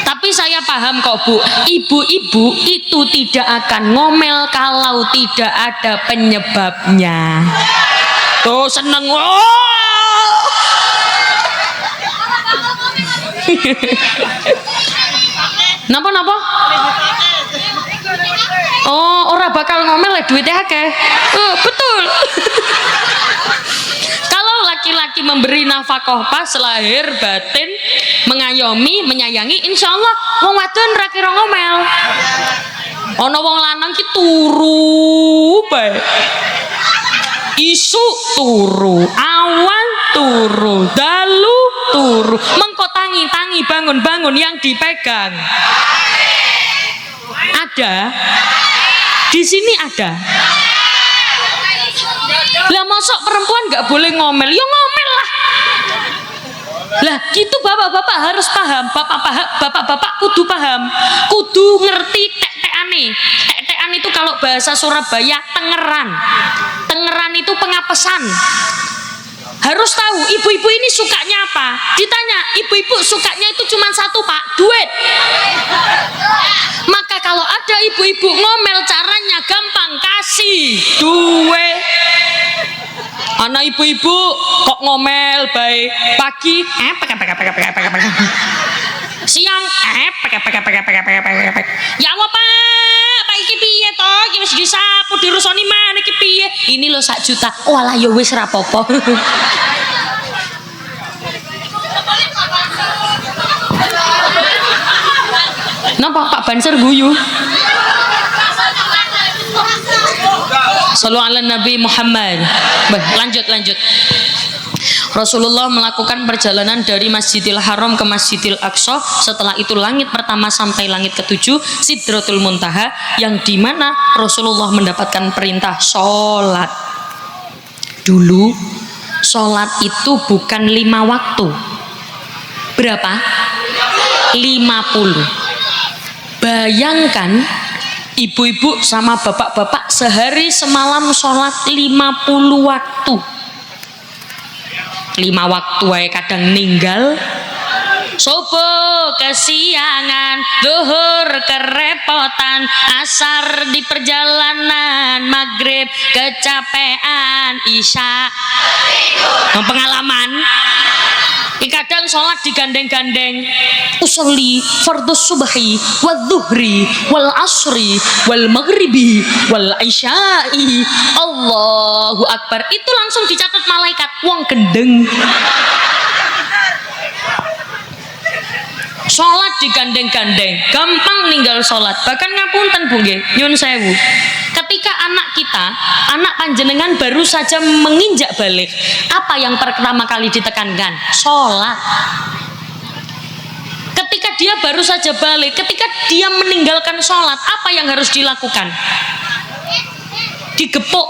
Tapi saya paham kok Bu, ibu-ibu itu tidak akan ngomel kalau tidak ada penyebabnya. Tuh seneng. Napa? Oh, ora bakal ngomel lah duitnya akeh. Betul. Kalau laki-laki memberi nafkah pas lahir batin, mengayomi, menyayangi, insya Allah wong wadon ra kira ngomel. Ana wong lanang ki turu bae. Isu turu, awan turu, dalu turu, mengko tangi bangun yang dipegang. Ada di sini ada. Lah mosok perempuan nggak boleh ngomel? Ya ngomel lah. Lah gitu bapak-bapak harus paham. Bapak-bapak kudu paham. Kudu ngerti tek-tekane. Tek-tekan itu kalau bahasa Surabaya tengeran. Tengeran itu pengapesan. Harus tahu ibu-ibu ini sukanya apa. Ditanya ibu-ibu sukanya itu cuma satu Pak, duit. Maka kalau ada ibu-ibu ngomel caranya gampang, kasih duit. Anak ibu-ibu kok ngomel baik pagi siang ya Allah Pak iki piye to iki wis disapu dirusoni maneh iki piye ini lho 1 juta walah ya wis ra apa-apa. Napa Pak Banser guyu? Sallu ala Nabi Muhammad. Lanjut. Rasulullah melakukan perjalanan dari Masjidil Haram ke Masjidil Aqsa. Setelah itu langit pertama sampai langit ke-7 Sidratul Muntaha, yang dimana Rasulullah mendapatkan perintah sholat. Dulu sholat itu bukan 5 waktu. Berapa? 50. Bayangkan ibu-ibu sama bapak-bapak sehari semalam sholat 50 waktu. 5 waktu aja kadang ninggal. Subuh kesiangan, zuhur kerepotan, asar di perjalanan, maghrib kecapean, isya pengalaman. Kadang sholat digandeng-gandeng, usolli fardhu subhi wal dhuhri wal asri wal maghribi wal isya'i, Allahu akbar. Itu langsung dicatat malaikat, wong gendeng. Sholat digandeng-gandeng, gampang ninggal sholat. Bahkan ngapunten Bu nggih, nyun sewu. Ketika anak kita, anak panjenengan baru saja menginjak balik, apa yang pertama kali ditekankan? Sholat. Ketika dia baru saja balik, ketika dia meninggalkan sholat, apa yang harus dilakukan? Digepuk.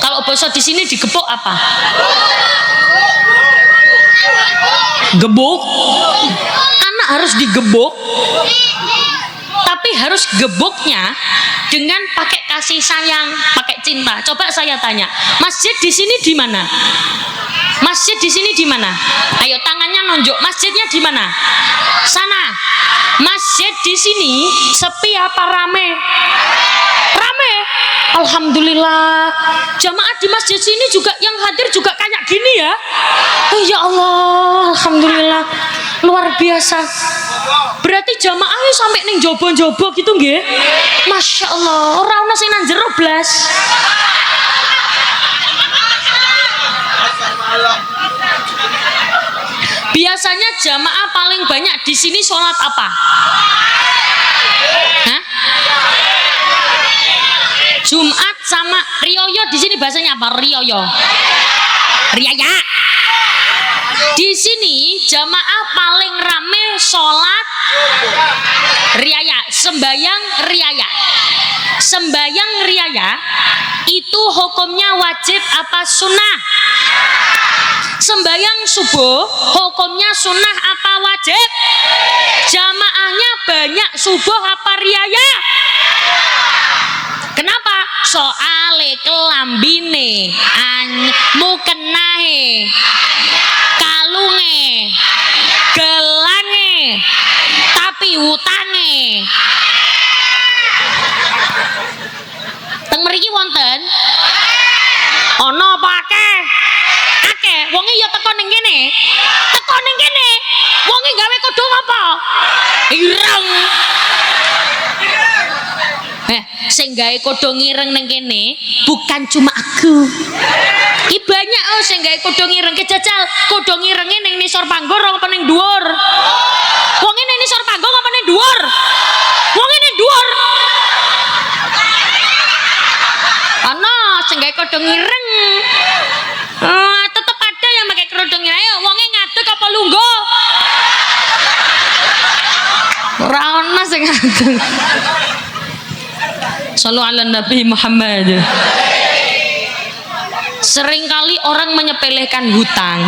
Kalau bahasa di sini digepuk apa? Gebuk. Anak harus digebuk, tapi harus gebuknya dengan pakai kasih sayang, pakai cinta. Coba saya tanya, masjid di sini di mana? Masjid di sini di mana? Ayo tangannya nunjuk. Masjidnya di mana? Sana. Masjid di sini sepi apa rame? Rame. Alhamdulillah. Jamaah di masjid sini juga yang hadir juga kayak gini ya. Oh ya Allah, alhamdulillah. Luar biasa. Berarti jamaahnya sampai ning jobo-jobo gitu nggih? Masya Allah, ora ono sing nang jero blas. Biasanya jamaah paling banyak di sini sholat apa? Hah? Jumat sama Rioyo di sini bahasanya apa? Rioyo. Riaya. Di sini jamaah paling rame sholat riaya, sembayang riaya. Sembayang riaya itu hukumnya wajib apa sunnah? Sembayang subuh hukumnya sunnah apa wajib? Jamaahnya banyak subuh apa riaya? Kenapa? Soale kelambine mukenahe kalunge gelange tapi utange teng mriki wonten ana apa akeh akeh wonge ya teko ning kene wonge gawe kodhong apa ireng sing gawe kodhong ireng ning kene bukan cuma aku. Ki banyak sing gawe kodhong ireng kejajal kodhong irenge ning nisor panggur apa ning dhuwur. Wonge ning nisor panggung apa ning dhuwur? Wonge ning dhuwur. Ana sing gawe kodhong ireng. Tetep ada yang pakai kodhong ireng. Ayo wonge ngadeg apa lungguh? Ora ana sing ngadeg. Shallu ala Nabi Muhammad. Seringkali orang menyepelekan hutang.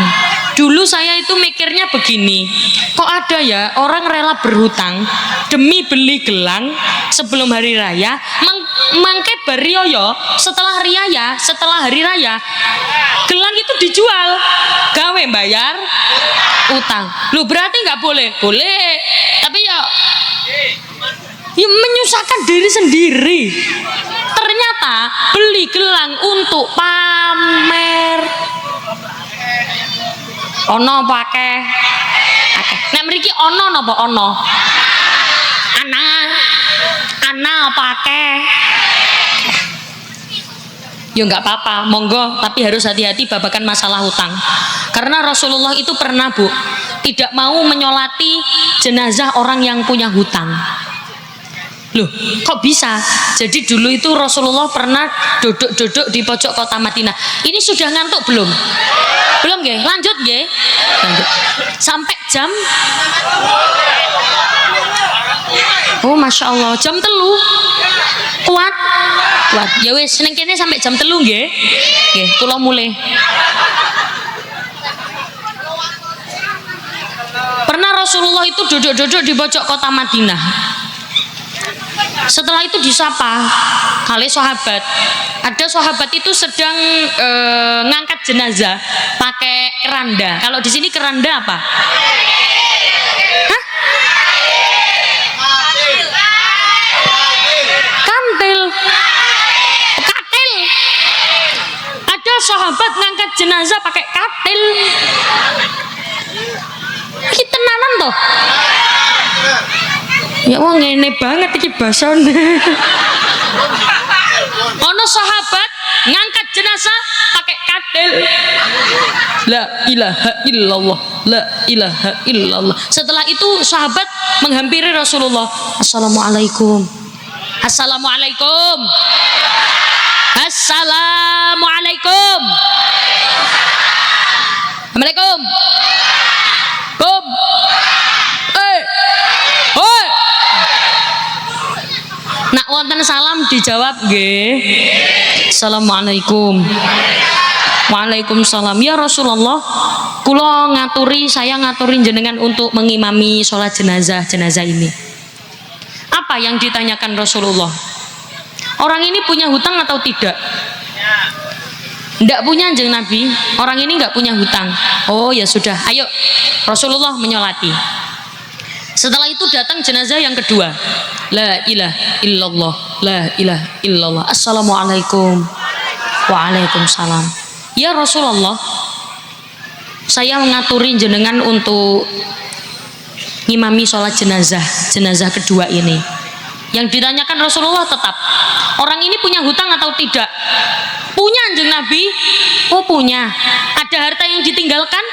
Dulu saya itu mikirnya begini, kok ada ya orang rela berhutang demi beli gelang sebelum hari raya, mangke berioyo setelah hari raya gelang itu dijual, gawe bayar utang. Lu berarti nggak boleh? Boleh, tapi ya menyusahkan diri sendiri. Ternyata beli gelang untuk pamer ono pakai nek mriki ono napa ono ana pakai ya nggak apa-apa monggo, tapi harus hati-hati babakan masalah hutang, karena Rasulullah itu pernah Bu tidak mau menyolati jenazah orang yang punya hutang. Loh, kok bisa? Jadi dulu itu Rasulullah pernah duduk-duduk di pojok kota Madinah. Ini sudah ngantuk belum? Belum nggih? Lanjut nggih? Lanjut. Sampai jam oh Masya Allah, jam 3 kuat? Kuat. Ya wis ning kene sampai jam 3 nggih? Nggih, kula mulai. Pernah Rasulullah itu duduk-duduk di pojok kota Madinah. Setelah itu disapa kali sahabat. Ada sahabat itu sedang ngangkat jenazah pakai keranda. Kalau di sini keranda apa? Hah? Kantil. Katil. Ada sahabat ngangkat jenazah pakai katil. Kita tenanan toh. Ya wong ngene banget iki basane. Ono sahabat ngangkat jenazah pakai katil. La ilaha illallah, la ilaha illallah. Setelah itu sahabat menghampiri Rasulullah. Assalamualaikum. Assalamualaikum. Assalamualaikum. Assalamualaikum. Bum. Hoi. Nak wonten salam dijawab nggih. Assalamualaikum. Waalaikumsalam. Ya Rasulullah, saya ngaturin jenengan untuk mengimami sholat jenazah ini. Apa yang ditanyakan Rasulullah? Orang ini punya hutang atau tidak? Tidak punya, Kanjeng Nabi. Orang ini nggak punya hutang. Oh ya sudah, ayo Rasulullah menyolati. Setelah itu datang jenazah yang kedua. La ilaha illallah, la ilaha illallah. Assalamualaikum. Waalaikumsalam. Ya Rasulullah, saya mengaturi jenengan untuk ngimami sholat jenazah kedua ini. Yang ditanyakan Rasulullah tetap, orang ini punya hutang atau tidak? Punya, Kanjeng Nabi. Oh punya. Ada harta yang ditinggalkan?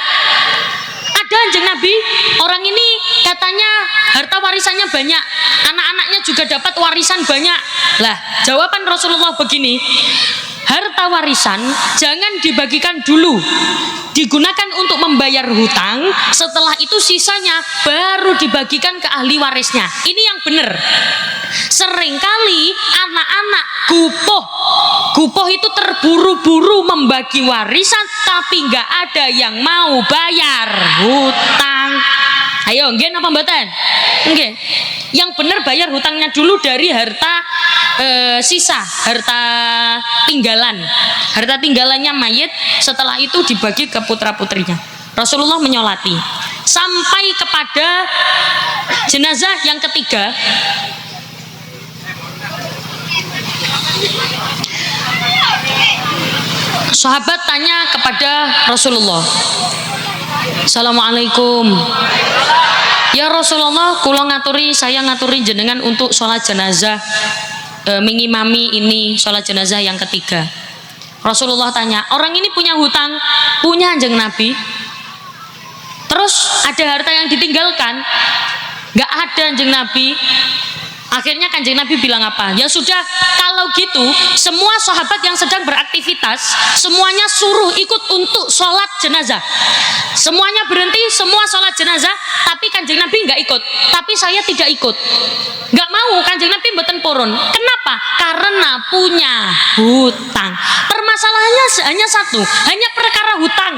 Ada, Kanjeng Nabi. Orang ini katanya harta warisannya banyak, anak-anaknya juga dapat warisan banyak. Lah, jawaban Rasulullah begini, harta warisan jangan dibagikan dulu, digunakan untuk membayar hutang. Setelah itu sisanya baru dibagikan ke ahli warisnya. Ini yang benar. Seringkali anak-anak gupoh itu terburu-buru membagi warisan, tapi nggak ada yang mau bayar hutang. Ayo, nggih napa mboten? Nggih. Yang benar bayar hutangnya dulu dari harta sisa, harta tinggalan. Harta tinggalannya mayit, setelah itu dibagi ke putra-putrinya. Rasulullah menyolati sampai kepada jenazah yang ketiga. Sahabat tanya kepada Rasulullah, Assalamualaikum. Ya Rasulullah, saya ngaturi jenengan untuk sholat jenazah, mengimami ini sholat jenazah yang ketiga. Rasulullah tanya, orang ini punya hutang? Punya, Kanjeng Nabi. Terus ada harta yang ditinggalkan? Gak ada, Kanjeng Nabi. Akhirnya Kanjeng Nabi bilang apa? Ya sudah, kalau gitu semua sahabat yang sedang beraktivitas semuanya suruh ikut untuk sholat jenazah. Semuanya berhenti, semua sholat jenazah. Tapi Kanjeng Nabi nggak ikut. Tapi saya tidak ikut. Nggak mau, Kanjeng Nabi mboten purun. Kenapa? Karena punya hutang. Permasalahannya hanya satu, hanya perkara hutang.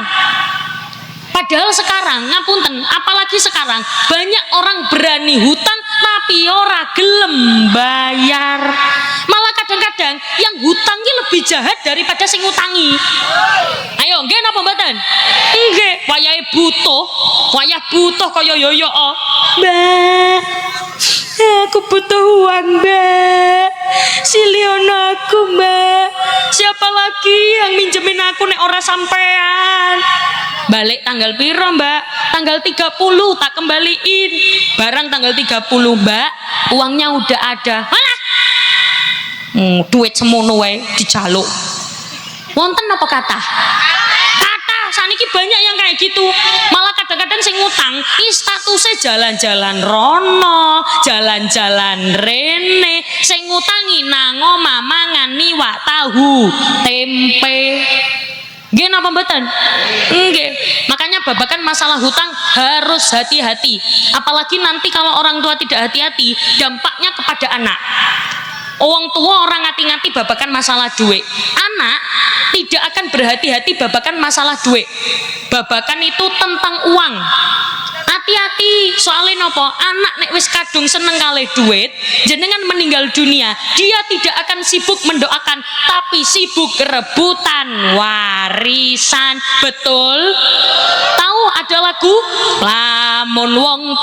Padahal sekarang, ngapunten, apalagi sekarang banyak orang berani hutang tapi ora gelem bayar. Malah kadang-kadang yang hutangi lebih jahat daripada sing ngutangi. Ayo, nggih napa mboten? Nggih, wayahe wayah butuh kaya yoyo. Mbak, aku butuh uang, Mbak. Siliono aku, Mbak. Siapa lagi yang minjemin aku nek ora sampean? Balik tanggal piro, Mbak? Tanggal 30 tak kembaliin. Barang tanggal 30, Mbak, uangnya udah ada. Malah duit semono wae dijaluk. Wonten apa kata? Kata saniki banyak yang kayak gitu. Malah kadang-kadang sing ngutang iki statusnya jalan-jalan rono, jalan-jalan rene, sing ngutangi nang omah mangan niwak tahu tempe. Nggih napa mboten? Nggih. Makanya babakan masalah hutang harus hati-hati. Apalagi nanti kalau orang tua tidak hati-hati, dampaknya kepada anak. Orang tua orang ngati-ngati babakan masalah duit. Anak tidak akan berhati-hati babakan masalah duit. Babakan itu tentang uang. Hati-hati, soalnya nopo anak nek wis kadung seneng kalih duit, jenengan meninggal dunia, dia tidak akan sibuk mendoakan, tapi sibuk rebutan warisan. Betul? Tahu ada lagu lamun wong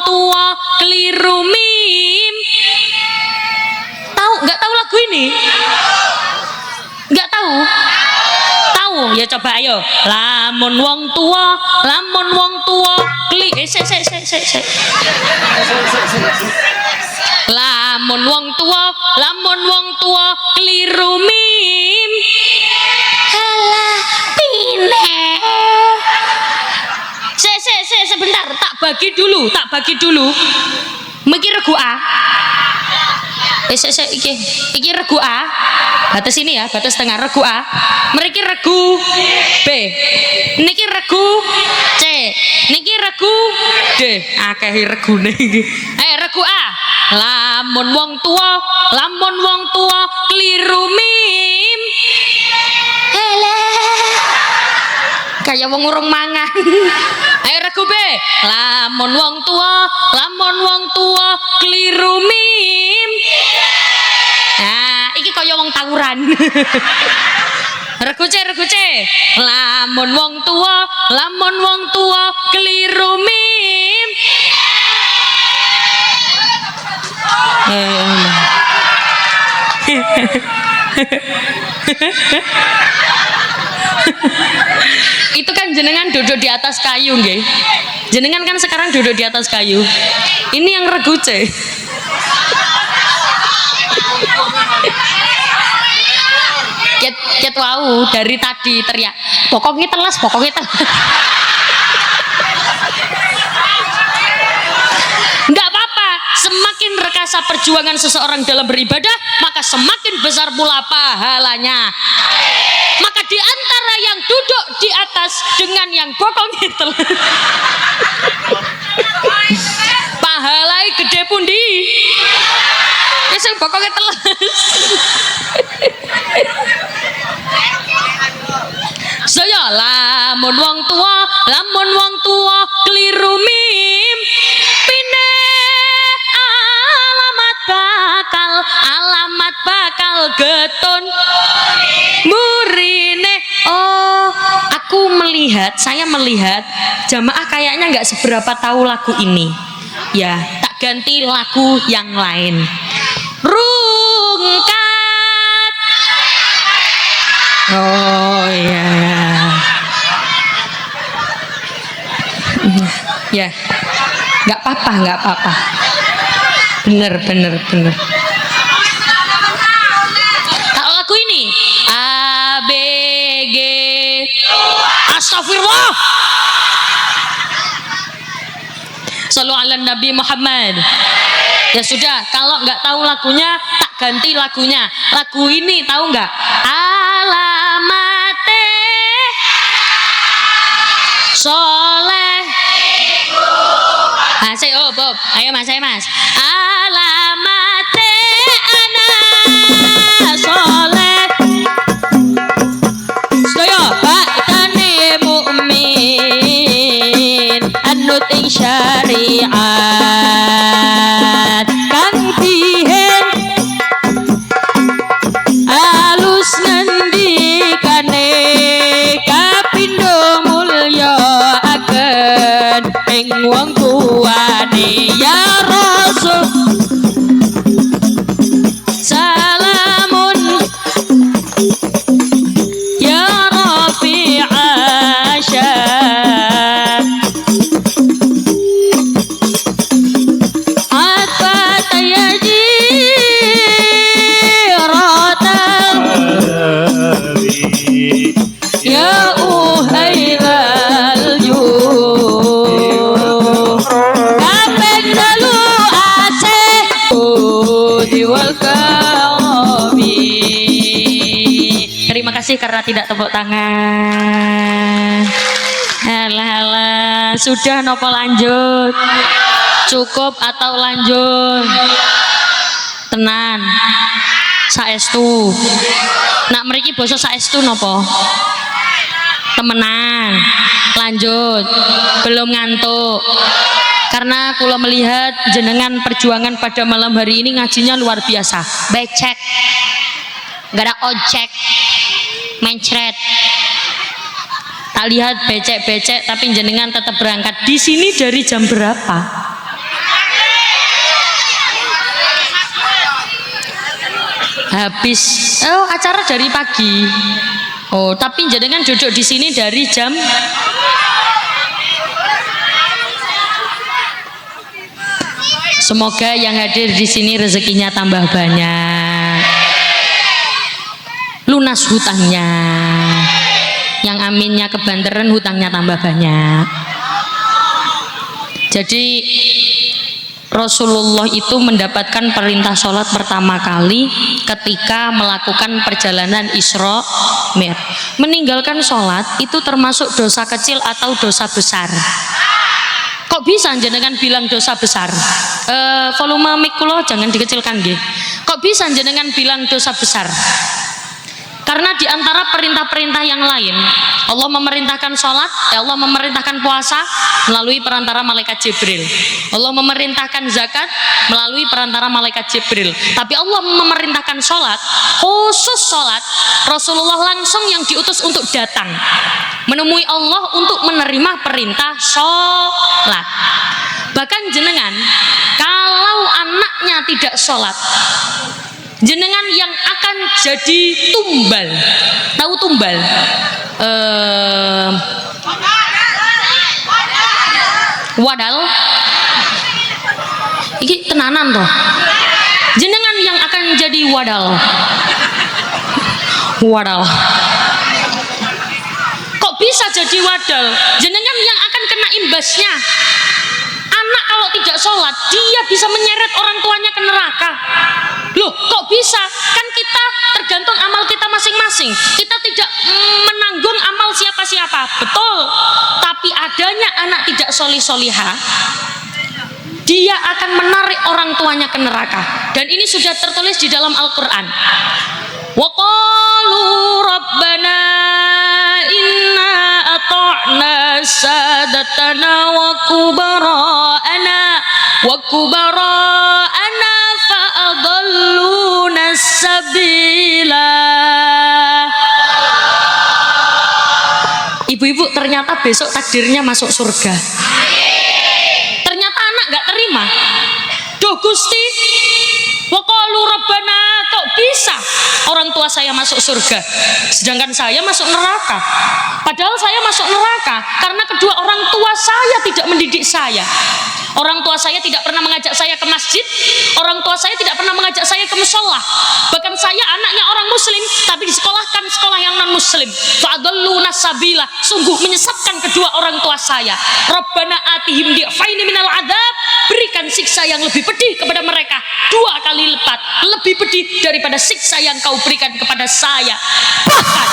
tua keliru mim. Tahu nggak tahu lagu ini? Nggak tahu? Ya coba ayo. Lamun wong tua Lamun wong tua keliru mim. Halah pine. Sebentar, tak bagi dulu. Mikir regu A. Iki regu A. Batas ini ya, batas tengah regu A. Mriki regu B. Niki regu C. Niki regu D. Akeh regune iki. Regu A. Lamun wong tua keliru mim. kayak wong urung mangan. Ayo regu be. Lamun wong tua keliru mim. Nah, iki kaya wong tawuran. Regu C. Lamun wong tua keliru mim. Itu kan jenengan duduk di atas kayu nggih. Jenengan kan sekarang duduk di atas kayu. Ini yang regu C. Ket wau dari tadi teriak, pokoknya telas. Enggak apa-apa, semakin rekasa perjuangan seseorang dalam beribadah, maka semakin besar pula pahalanya. Maka di antara yang duduk di atas dengan yang bokongnya telas, pahalai gede pundi. Sing bokongnya telas. Saya lamun wong tua keliru mim pine alamat bakal getun murine. Oh, saya melihat jamaah kayaknya nggak seberapa tahu lagu ini. Ya, tak ganti lagu yang lain. Rungkat. Oh iya. Ya, nggak apa-apa. Bener. Kalau lagu ini A B G, astagfirullah. Shallu ala Nabi Muhammad. Ya sudah, kalau nggak tahu lagunya tak ganti lagunya. Lagu ini tahu nggak? Alamate soleh. Bob, ayo mas. Alamate anak soleh. Sedaya baktane mukmin anut ing syariat kang pihen alus ngendikane kapindo mulya agen ing wong tuane ya Rasul. Salamun ya Rafi Asya atfa tayaji rotan ya uhailal Terima kasih karena tidak tepuk tangan. Halah, sudah nopo lanjut? Cukup atau lanjut? Tenan. Saestu. Nak mriki basa saestu nopo? Temenan. Lanjut. Belum ngantuk. Karena kula melihat jenengan perjuangan pada malam hari ini ngajinya luar biasa. Becek. Gak ada ojek. Mencret. Tak lihat becek-becek tapi jenengan tetap berangkat. Di sini dari jam berapa? Habis. Oh, acara dari pagi. Oh, tapi jenengan duduk di sini dari jam. Semoga yang hadir di sini rezekinya tambah banyak, lunas hutangnya, yang aminnya kebanteran hutangnya tambah banyak. Jadi Rasulullah itu mendapatkan perintah sholat pertama kali ketika melakukan perjalanan Isra Mi'raj. Meninggalkan sholat itu termasuk dosa kecil atau dosa besar? Kok bisa jenengan bilang dosa besar? Volume mic kula jangan dikecilkan nggih. Kok bisa jenengan bilang dosa besar? Karena di antara perintah-perintah yang lain, Allah memerintahkan sholat, Allah memerintahkan puasa melalui perantara malaikat Jibril. Allah memerintahkan zakat melalui perantara malaikat Jibril. Tapi Allah memerintahkan sholat, khusus sholat, Rasulullah langsung yang diutus untuk datang menemui Allah untuk menerima perintah sholat. Bahkan jenengan, kalau anaknya tidak sholat, jenengan yang akan jadi tumbal. Tahu tumbal? Wadal. Iki tenanan toh. Jenengan yang akan jadi wadal. Wadal. Kok bisa jadi wadal? Jenengan yang akan kena imbasnya. Anak kalau tidak sholat, dia bisa menyeret orang tuanya ke neraka. Loh, kok bisa? Kan kita tergantung amal kita masing-masing. Kita tidak menanggung amal siapa-siapa, betul. Tapi adanya anak tidak solih-solihah, dia akan menarik orang tuanya ke neraka. Dan ini sudah tertulis di dalam Al-Quran. Wa qalu rabbana inna ata'na sadatana wa kubara'ana fa'adalluna sabila. Ibu-ibu, ternyata besok takdirnya masuk surga. Ternyata anak gak terima. Duh Gusti, wa qalu rabbana, kok bisa orang tua saya masuk surga sedangkan saya masuk neraka? Padahal saya masuk neraka karena kedua orang tua saya tidak mendidik saya. Orang tua saya tidak pernah mengajak saya ke masjid. Orang tua saya tidak pernah mengajak saya ke musola. Bahkan saya anaknya orang muslim tapi disekolahkan sekolah yang non muslim. Fa'adalluna sabila, sungguh menyesatkan kedua orang tua saya. Rabbana atihim di'faini minal adab, berikan siksa yang lebih pedih kepada mereka 2 kali lipat, lebih pedih daripada siksa yang kau berikan kepada saya. Bahkan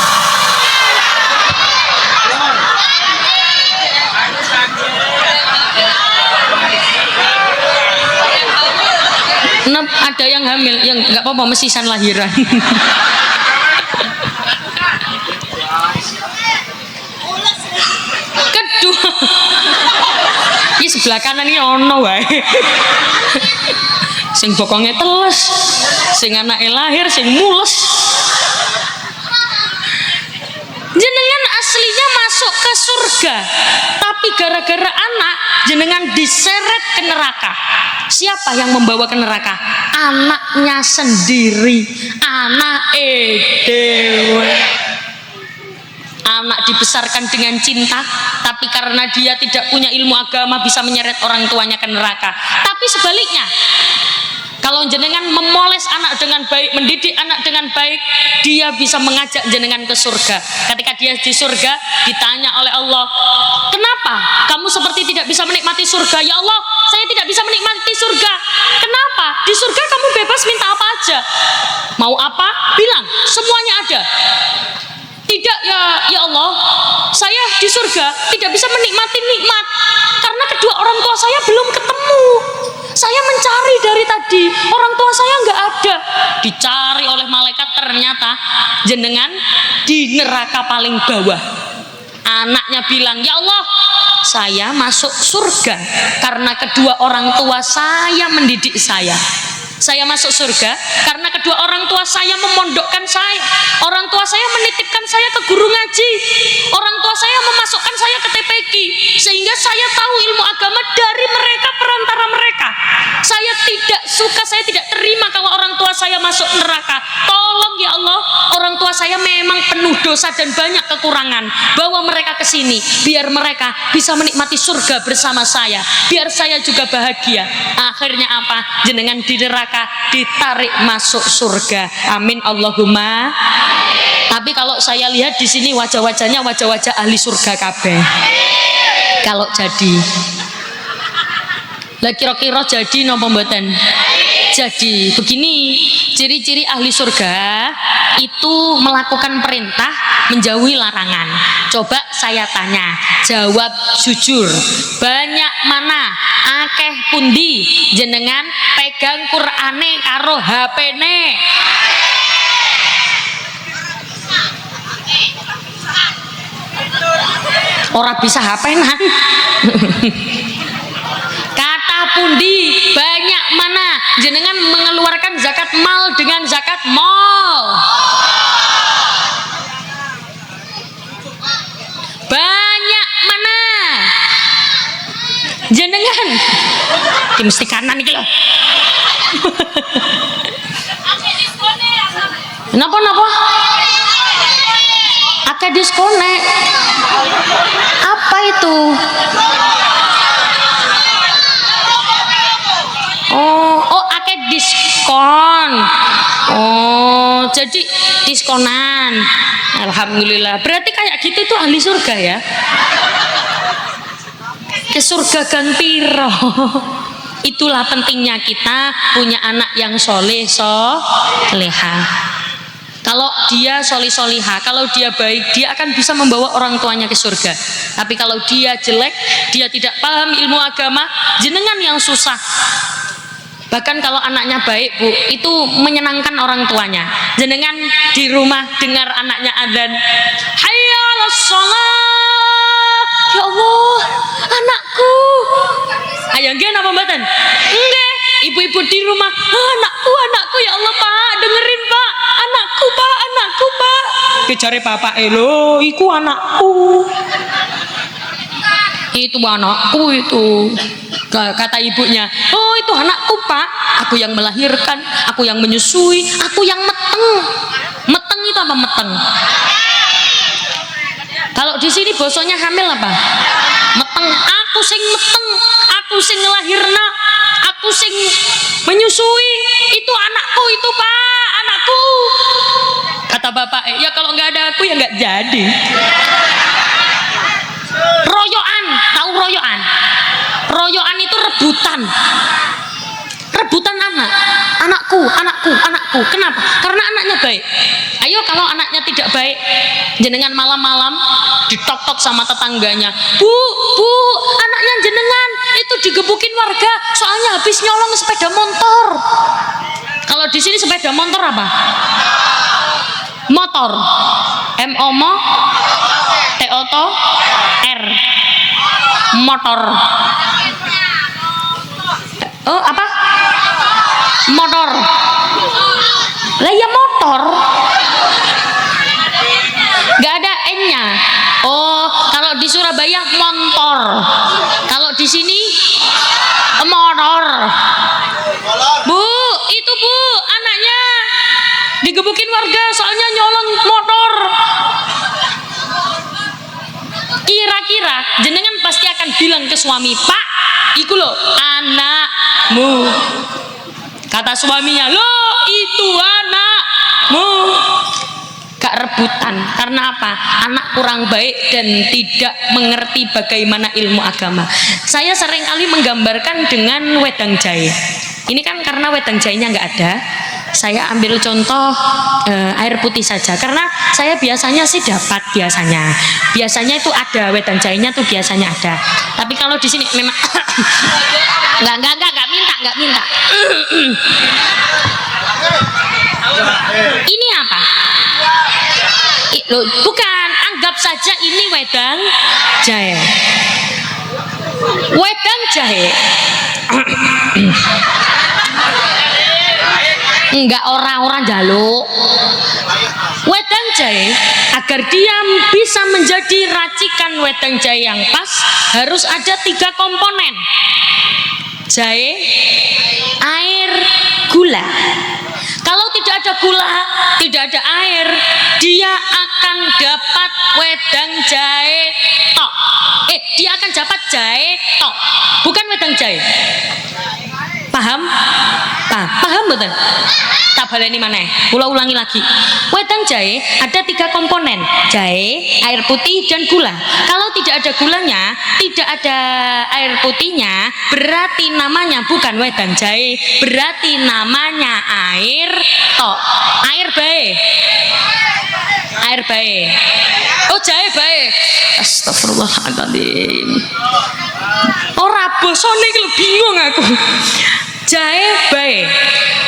ada yang hamil, yang nggak apa-apa mesisan lahiran. Kedua, di sebelah kanan ini ono wae. Sing bokongnya teles, sing anake lahir, sing mules. Jenengan aslinya masuk ke surga, tapi gara-gara anak jenengan diseret ke neraka. Siapa yang membawa ke neraka? Anaknya sendiri, anak dewe. Anak dibesarkan dengan cinta, tapi karena dia tidak punya ilmu agama bisa menyeret orang tuanya ke neraka. Tapi sebaliknya, kalau jenengan memoles anak dengan baik, mendidik anak dengan baik, dia bisa mengajak jenengan ke surga. Ketika dia di surga, ditanya oleh Allah, kenapa kamu seperti tidak bisa menikmati surga? Ya Allah, saya tidak bisa menikmati surga. Kenapa? Di surga kamu bebas minta apa aja. Mau apa? Bilang, semuanya ada. Tidak ya Allah, saya di surga tidak bisa menikmati nikmat karena kedua orang tua saya belum ketemu. Saya mencari dari tadi, orang tua saya nggak ada. Dicari oleh malaikat, ternyata jenengan di neraka paling bawah. Anaknya bilang, ya Allah, saya masuk surga karena kedua orang tua saya mendidik saya. Saya masuk surga karena kedua orang tua saya memondokkan saya. Orang tua saya menitipkan saya ke guru ngaji. Orang tua saya memasukkan saya ke TPQ, sehingga saya tahu ilmu agama dari mereka, perantara mereka. Saya tidak suka, saya tidak terima kalau orang tua saya masuk neraka. Tolong ya Allah, orang tua saya memang penuh dosa dan banyak kekurangan. Bawa mereka ke sini biar mereka bisa menikmati surga bersama saya, biar saya juga bahagia. Akhirnya apa? Jenengan di neraka ditarik masuk surga. Amin Allahumma. Tapi kalau saya lihat di sini wajah-wajahnya wajah-wajah ahli surga kabeh. Kalau jadi, lah kira-kira jadi napa mboten? Jadi begini, ciri-ciri ahli surga itu melakukan perintah, menjauhi larangan. Coba saya tanya, jawab jujur. Banyak mana? Akeh pundi jenengan pegang Qur'ane karo HP-ne? Ora bisa HP-nan. Kata pundi, banyak mana jenengan mengeluarkan zakat mal dengan zakat mal? Banyak mana jenengan? Ki mesti kanan iki lho. Napa? Akeh diskonek. Apa itu? Oh, akeh diskon. Oh, jadi diskonan. Alhamdulillah. Berarti kayak gitu itu ahli surga ya? Ke surga gang piro. Itulah pentingnya kita punya anak yang soleha. Kalau dia soliha, kalau dia baik, dia akan bisa membawa orang tuanya ke surga. Tapi kalau dia jelek, dia tidak paham ilmu agama, jenengan yang susah. Bahkan kalau anaknya baik, Bu, itu menyenangkan orang tuanya. Jenengan di rumah dengar anaknya adzan, hayya 'alas shalah. Ya Allah, anakku. Ayo nggih napa mboten? Nggih. Ibu-ibu di rumah, anakku ya Allah Pak, dengerin Pak, anakku Pak. Kejare bapak lho, iku anakku. Itu anakku itu. Kata ibunya, oh itu anakku Pak, aku yang melahirkan, aku yang menyusui, aku yang meteng. Meteng itu apa meteng? Kalau di sini bosonya hamil apa? Meteng. Aku sing meteng, aku sing ngelahirna, aku sing menyusui, itu anakku itu Pak, anakku. Kata bapak, ya kalau nggak ada aku ya nggak jadi. Royoan, tahu royoan? Royoan itu rebutan anakku. Kenapa? Karena anaknya baik. Ayo kalau anaknya tidak baik, jenengan malam-malam ditotot sama tetangganya, bu, anaknya jenengan itu digebukin warga soalnya habis nyolong sepeda motor. Kalau di sini sepeda motor apa? Motor. M-O-M-O T-O-T R. Motor. Oh, apa? Motor. Lah ya motor. Gak ada N-nya. Oh, kalau di Surabaya montor. Kalau di sini motor. Bu, itu Bu, anaknya digebukin warga soalnya nyolong motor. Kira-kira jenengan pasti akan bilang ke suami, Pak, iku loh anakmu. Kata suaminya, loh itu anakmu. Gak rebutan. Karena apa? Anak kurang baik dan tidak mengerti bagaimana ilmu agama. Saya seringkali menggambarkan dengan wedang jahe. Ini kan karena wedang jahenya nggak ada, saya ambil contoh air putih saja. Karena saya biasanya sih dapat biasanya itu ada wedang jahenya tuh biasanya ada. Tapi kalau di sini memang nggak minta. Ini apa? Loh, bukan, anggap saja ini wedang jahe. Wedang jahe. Enggak orang-orang jaluk. Wedang jahe agar dia bisa menjadi racikan wedang jahe yang pas harus ada 3 komponen. Jahe, air, gula. Kalau tidak ada gula, tidak ada air, dia akan dapat wedang jahe tok. Dia akan dapat jahe tok, bukan wedang jahe. Paham? Paham betul? Tak baleni mana? Ulangi lagi. Wedang jahe ada 3 komponen, jahe, air putih, dan gula. Kalau tidak ada gulanya, tidak ada air putihnya, berarti namanya bukan wedang jahe, berarti namanya air tok. Air bae. Oh, jahe bae. Astagfirullahaladzim. Ora bosone iki lho, bingung aku. Jahe bae.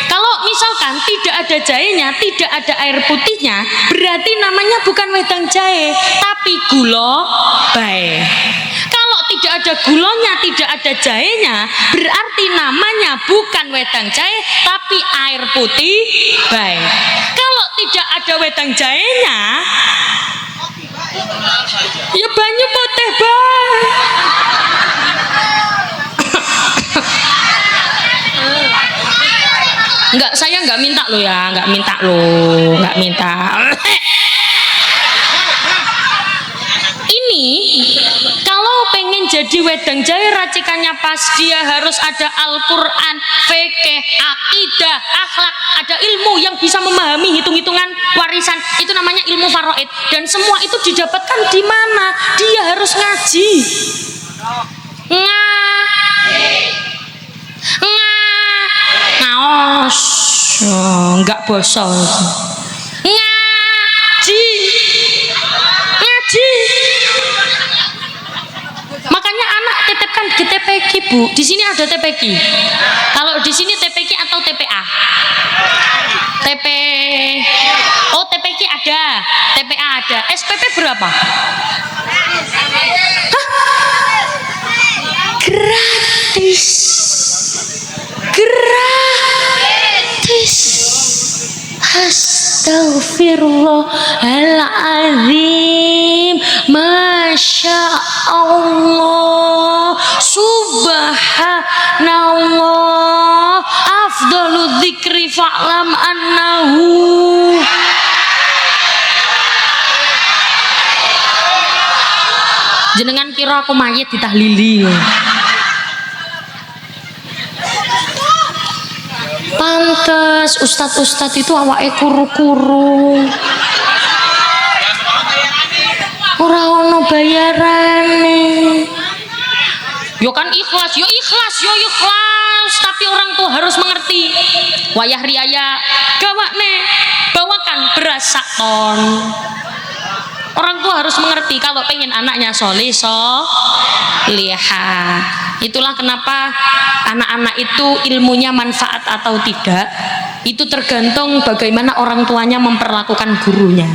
Kalau misal misalkan tidak ada jahenya, tidak ada air putihnya, berarti namanya bukan wedang jahe tapi gula bae. Kalau tidak ada gulanya, tidak ada jahenya, berarti namanya bukan wedang jahe tapi air putih bae. Kalau tidak ada wedang jahenya, ya banyu putih bae. Enggak, saya enggak minta lo ya, enggak minta lo, enggak minta. Ini kalau pengen jadi wedang jahe racikannya pas, dia harus ada Al-Quran, fikih, akidah, akhlak, ada ilmu yang bisa memahami hitung-hitungan warisan. Itu namanya ilmu faraid. Dan semua itu didapatkan di mana? Dia harus ngaji. Ngaos. Oh, enggak bosol. Ngaji. Makanya anak titipkan di TPQ, Bu. Di sini ada TPQ. Kalau di sini TPQ atau TPA? Oh, TPQ ada, TPA ada. SPP berapa? Hah? Gratis. Astaghfirullahaladzim. Masya Allah, subhanallah, afdalu dzikri fa'lam annahu. Jenengan kira aku mayit ditahlili. Pantes ustad-ustad itu awake kuru-kuru, ora ono bayarane. Yo kan ikhlas, yo ikhlas, tapi orang tua harus mengerti. Wayah riaya gawakne bawakan beras sak ton. Orang tua harus mengerti kalau pengen anaknya soleh solihah. Itulah kenapa anak-anak itu ilmunya manfaat atau tidak, itu tergantung bagaimana orang tuanya memperlakukan gurunya.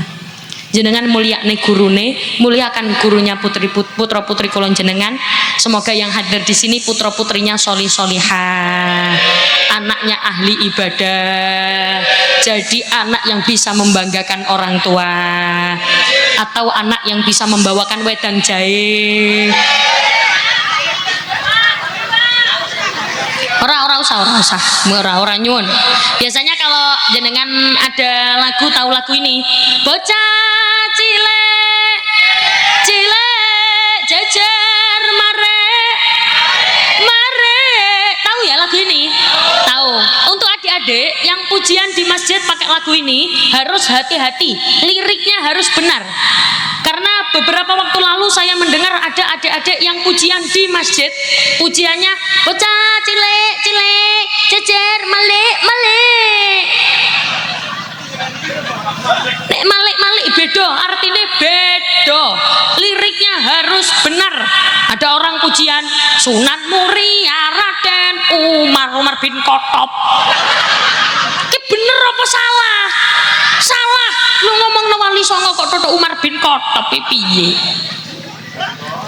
Jenengan mulyakne gurune, muliakan gurunya putra putri kulon jenengan. Semoga yang hadir di sini putra putrinya solih solihah, anaknya ahli ibadah, jadi anak yang bisa membanggakan orang tua, atau anak yang bisa membawakan wedang jahe. Ora usah nyun. Biasanya kalau jenengan ada lagu, tahu lagu ini, bocah cilik jejer mare, tahu ya lagu ini? Tahu. Untuk adik-adik yang pujian di masjid pakai lagu ini harus hati-hati, liriknya harus benar. Karena beberapa waktu lalu saya mendengar ada adik-adik yang pujian di masjid, pujiannya bocah cilik jejer malik nek malik bedo, artinya bedo, liriknya harus benar. Ada orang pujian Sunan Muria Raden Umar bin Khattab, ini bener apa salah? Salah. Lu ngomong Wali Songo kok Toto Umar bin Khattab piye?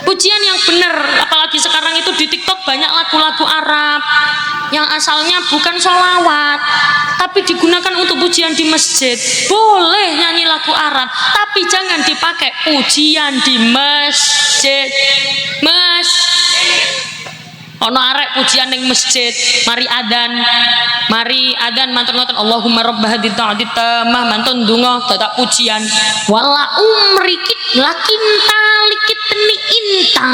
Pujian yang benar. Apalagi sekarang itu di TikTok banyak lagu-lagu Arab yang asalnya bukan sholawat tapi digunakan untuk pujian di masjid. Boleh nyanyi lagu Arab tapi jangan dipakai pujian di masjid. Ono arek pujian ning masjid, mari adan mantun ngoten Allahumma rabb hadhihi ta'ati tamah mantun donga dadak pujian wala umrikit lakin talikit ni inta.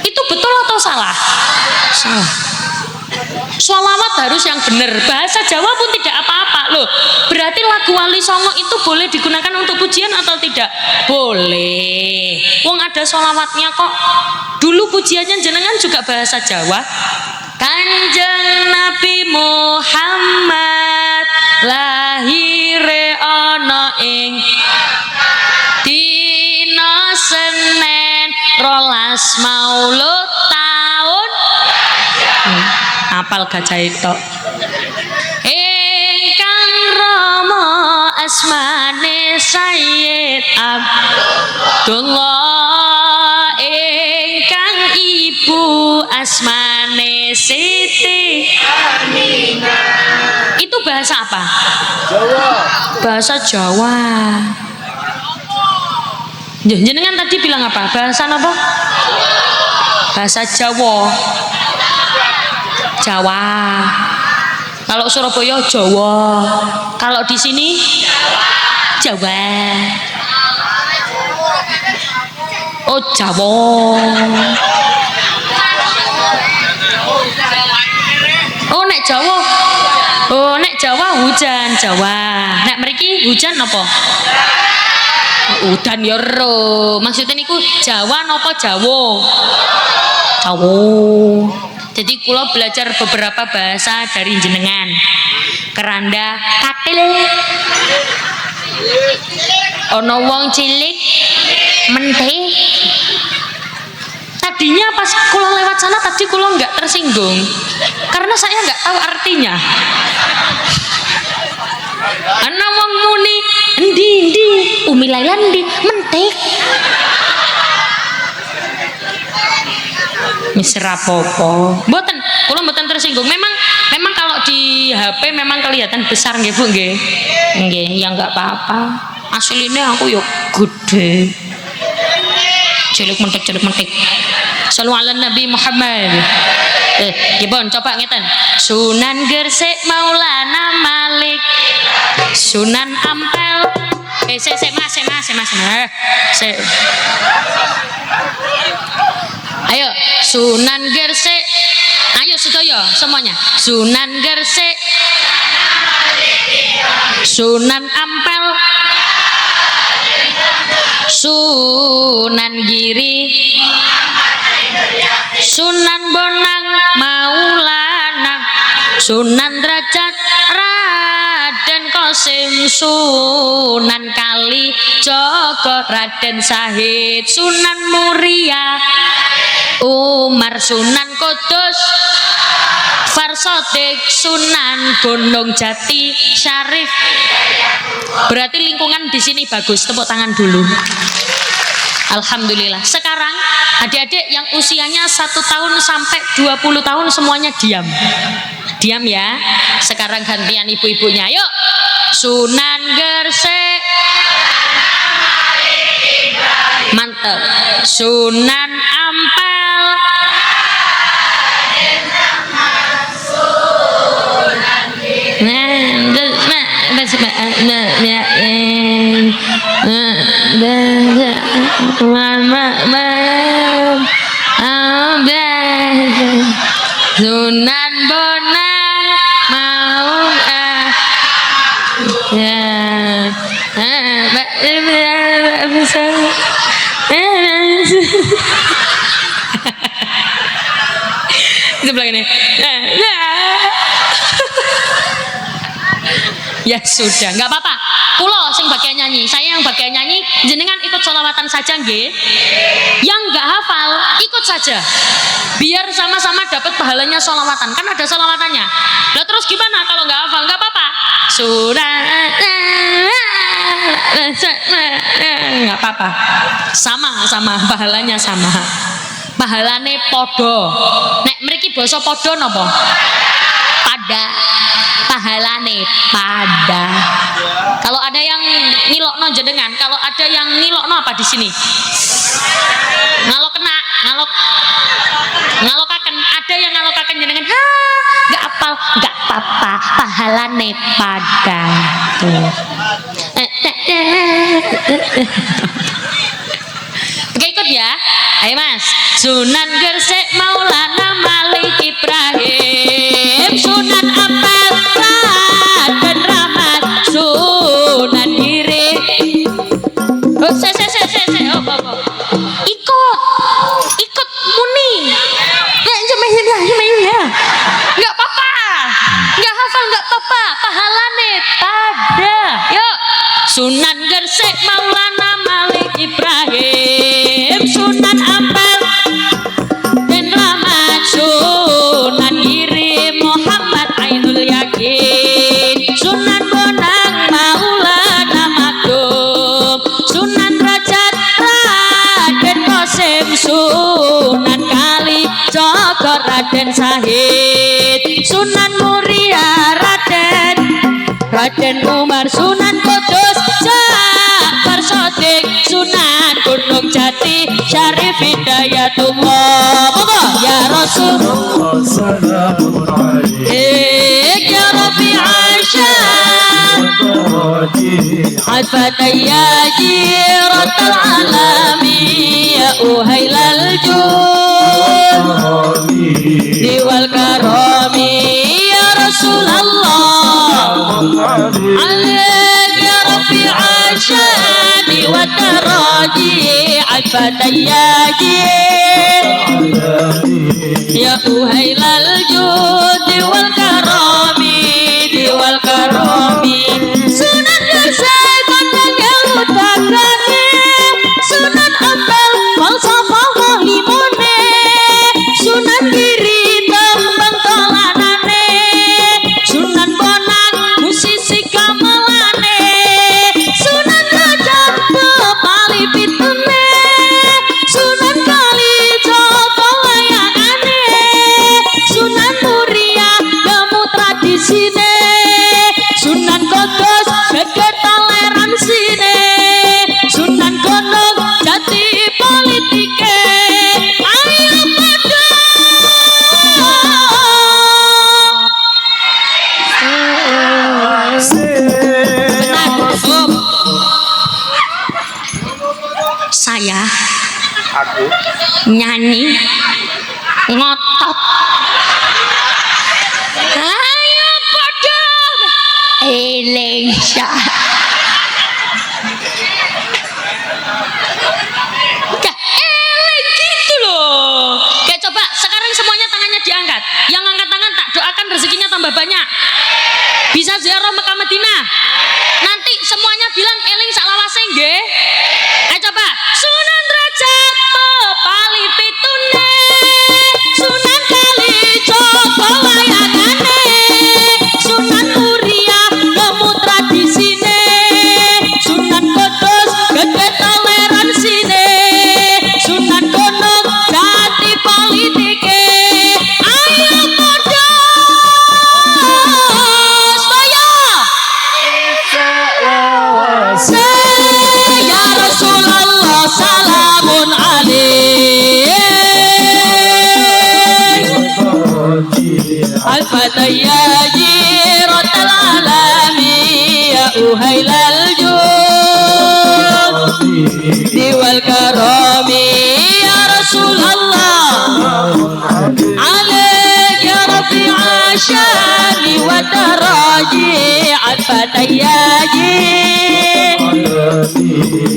Itu betul atau salah? Salah. Sholawat harus yang benar. Bahasa Jawa pun tidak apa-apa loh. Berarti lagu Wali Songo itu boleh digunakan untuk pujian atau tidak? Boleh. Wong ada sholawatnya kok. Dulu pujiannya jenengan juga bahasa Jawa. Kanjeng Nabi Muhammad lahire ana ing dina Senin 12 Maulud tahun ngapal gajah itu. Ingkang rama asmane Sayyid Abdullah, ingkang ibu asmane Siti Aminah. Itu bahasa apa? Jawa. Bahasa Jawa. Jenengan tadi bilang apa? Bahasa apa? Bahasa Jawa. Jawa. Kalau Surabaya Jawa. Kalau di sini Jawa. Oh Jawa. Oh nek Jawa. Oh nek Jawa hujan Jawa. Nek mriki hujan apa? Udan ya ro. Maksudnya niku Jawa napa Jawa? Jawa. Jadi kula belajar beberapa bahasa dari jenengan. Keranda katil. Ono wong cilik menteh. Tadinya pas kula lewat sana tadi kula nggak tersinggung karena saya nggak tahu artinya. Ana wong muni endi Umi Laila endi mentek. Misra popo. Mboten, kula mboten tersinggung. Memang kalau di HP memang kelihatan besar nggih Bu nggih. Nggih, ya enggak apa-apa. Aslinya aku yo gede. Cilik mentek. Sallu ala Nabi Muhammad. Gimana coba ngeten. Sunan Gresik Maulana Malik. Sunan Ampel. Mas. Ayo, Sunan Gresik. Ayo sedaya semuanya. Sunan Gresik. Sunan Ampel. Sunan Giri. Sunan Bonang Maulana. Sunan Derajat Raden Qasim. Sunan Kali Joko Raden Sahid. Sunan Muria Umar. Sunan Kudus Farsodik. Sunan Gunung Jati Syarif. Berarti lingkungan di sini bagus. Tepuk tangan dulu. Alhamdulillah. Sekarang adik-adik yang usianya 1 tahun sampai 20 tahun semuanya diam. Diam ya. Sekarang gantian ibu-ibunya. Yuk. Sunan Gresik. Mantap. Sunan Ampel. Sunan Bonang sebelah ini. Ya sudah, nggak apa-apa. Kulo sing bagian nyanyi, saya yang bagian nyanyi. Jenengan ikut sholawatan saja nggih. Yang nggak hafal ikut saja. Biar sama-sama dapat pahalanya sholawatan. Kan ada sholawatannya. Lah terus gimana kalau nggak hafal? Nggak apa-apa. Sudah, nggak apa-apa. Sama pahalanya sama. Pahalane podo. Nek mriki basa podo napa? Pada. Pahalane pada. Kalau ada yang ngilokno jenengan, kalau ada yang ngilokno apa di sini? Ngalokaken. Ada yang ngalokaken jenengan. Enggak apal, enggak apa-apa. Pahalane pada. Tuh. Oke, ikut ya. Ayo Mas. Sunan Gresik Maulana Malik Ibrahim. Sunan Ampel Raden Rahmat. Sunan Giri. Oh, Ikut muni. Enggak apa-apa. Enggak hafal enggak apa-apa. Pahalane pada. Yuk. Sunan Gresik Maulana Malik Ibrahim. Sunan Ampel dan Rahmat. Sunan Giri Motor Raden Sahid, Sunan Muria Raden Umar, Sunan Kudus Ja'far Shadiq, Sunan Gunung Jati Syarif Hidayatullah. Monggo ya Rasulullah salamun alaik ya Rabbi Aisha Al-Fatayya Jiratal Alami ya Uhailal Judi wal Karami ya Rasulullah alaik ya Rabbi Ashani wa Taraji Al-Fatayya ya Uhailal Judi wal Karami wal Karami. Sunan Yusai Kandang yang Mutakrani, Sunan Ampel Falsafah Wahimone, Sunan Giri Tembang Tolanane, Sunan Bonang Musisi Gamelane, Sunan Rajab Kepali Pitune, Sunan Kalijogo Wayangane, Sunan Muria Nemu Tradisine, Sunan Kudus gege toleransinya, Sunan Gunung Jati politike. Ayo pada saya nyanyi ngotot. Ayo pada Elisha gitu loh. Oke, coba sekarang semuanya tangannya diangkat. Yang angkat tangan tak doakan rezekinya tambah banyak, bisa ziarah Mekah Madinah. Nanti semuanya bilang eling salawase nggih. Coba Sunan Derajat Pepali Pitune, Sunan Kalijogo Wayangane, Sunan Muria Nemu Tradisine, Sunan Kudus gege toleransinya, Sunan Gunung Jati politike. Ayo pada ya Rasulullah salamun alaik Al-Fatayya Jiratal Alami ya Uhailal Judi wal Karami ya Rasulullah alaik ya Rabbi Ashani wa Taraji Al-Fatayya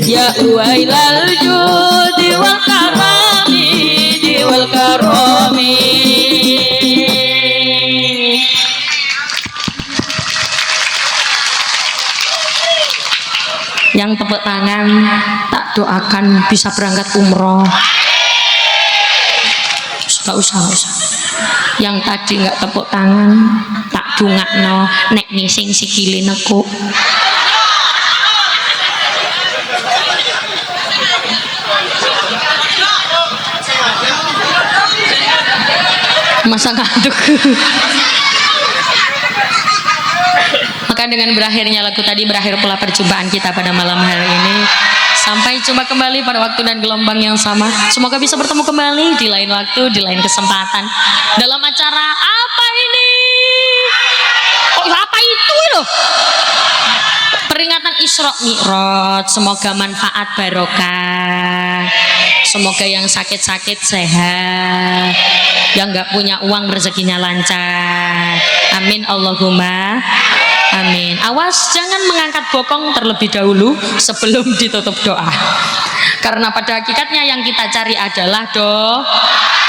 ya Uhailal Judi wal Karami wal Karami. Yang tepuk tangan tak doakan bisa berangkat umroh. Gak usah. Yang tadi nggak tepuk tangan tak dungakno nek ngising sikile nekuk. Masa ngantuk. Maka dengan berakhirnya lagu tadi berakhir pula perjumpaan kita pada malam hari ini. Sampai jumpa kembali pada waktu dan gelombang yang sama. Semoga bisa bertemu kembali di lain waktu, di lain kesempatan, dalam acara apa ini? Oh, apa itu loh? Peringatan Isra Mi'raj. Semoga manfaat barokah. Semoga yang sakit-sakit sehat, yang nggak punya uang rezekinya lancar. Amin Allahumma amin. Awas jangan mengangkat bokong terlebih dahulu sebelum ditutup doa. Karena pada hakikatnya yang kita cari adalah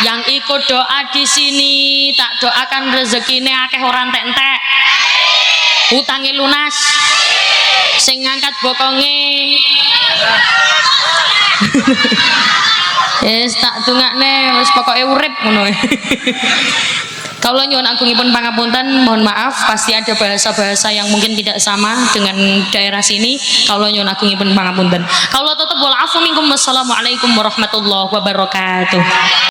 yang ikut doa di sini tak doakan rezekinya akeh orang entek-entek. Utangi lunas. Sing ngangkat bokonge yes tak dungakne wis pokoke urip ngono. Kalau nyuwun agungipun pangapunten, mohon maaf pasti ada bahasa-bahasa yang mungkin tidak sama dengan daerah sini. Kalau nyuwun agungipun pangapunten. Kalau tutup wal afu minkum wassalamualaikum warahmatullahi wabarakatuh.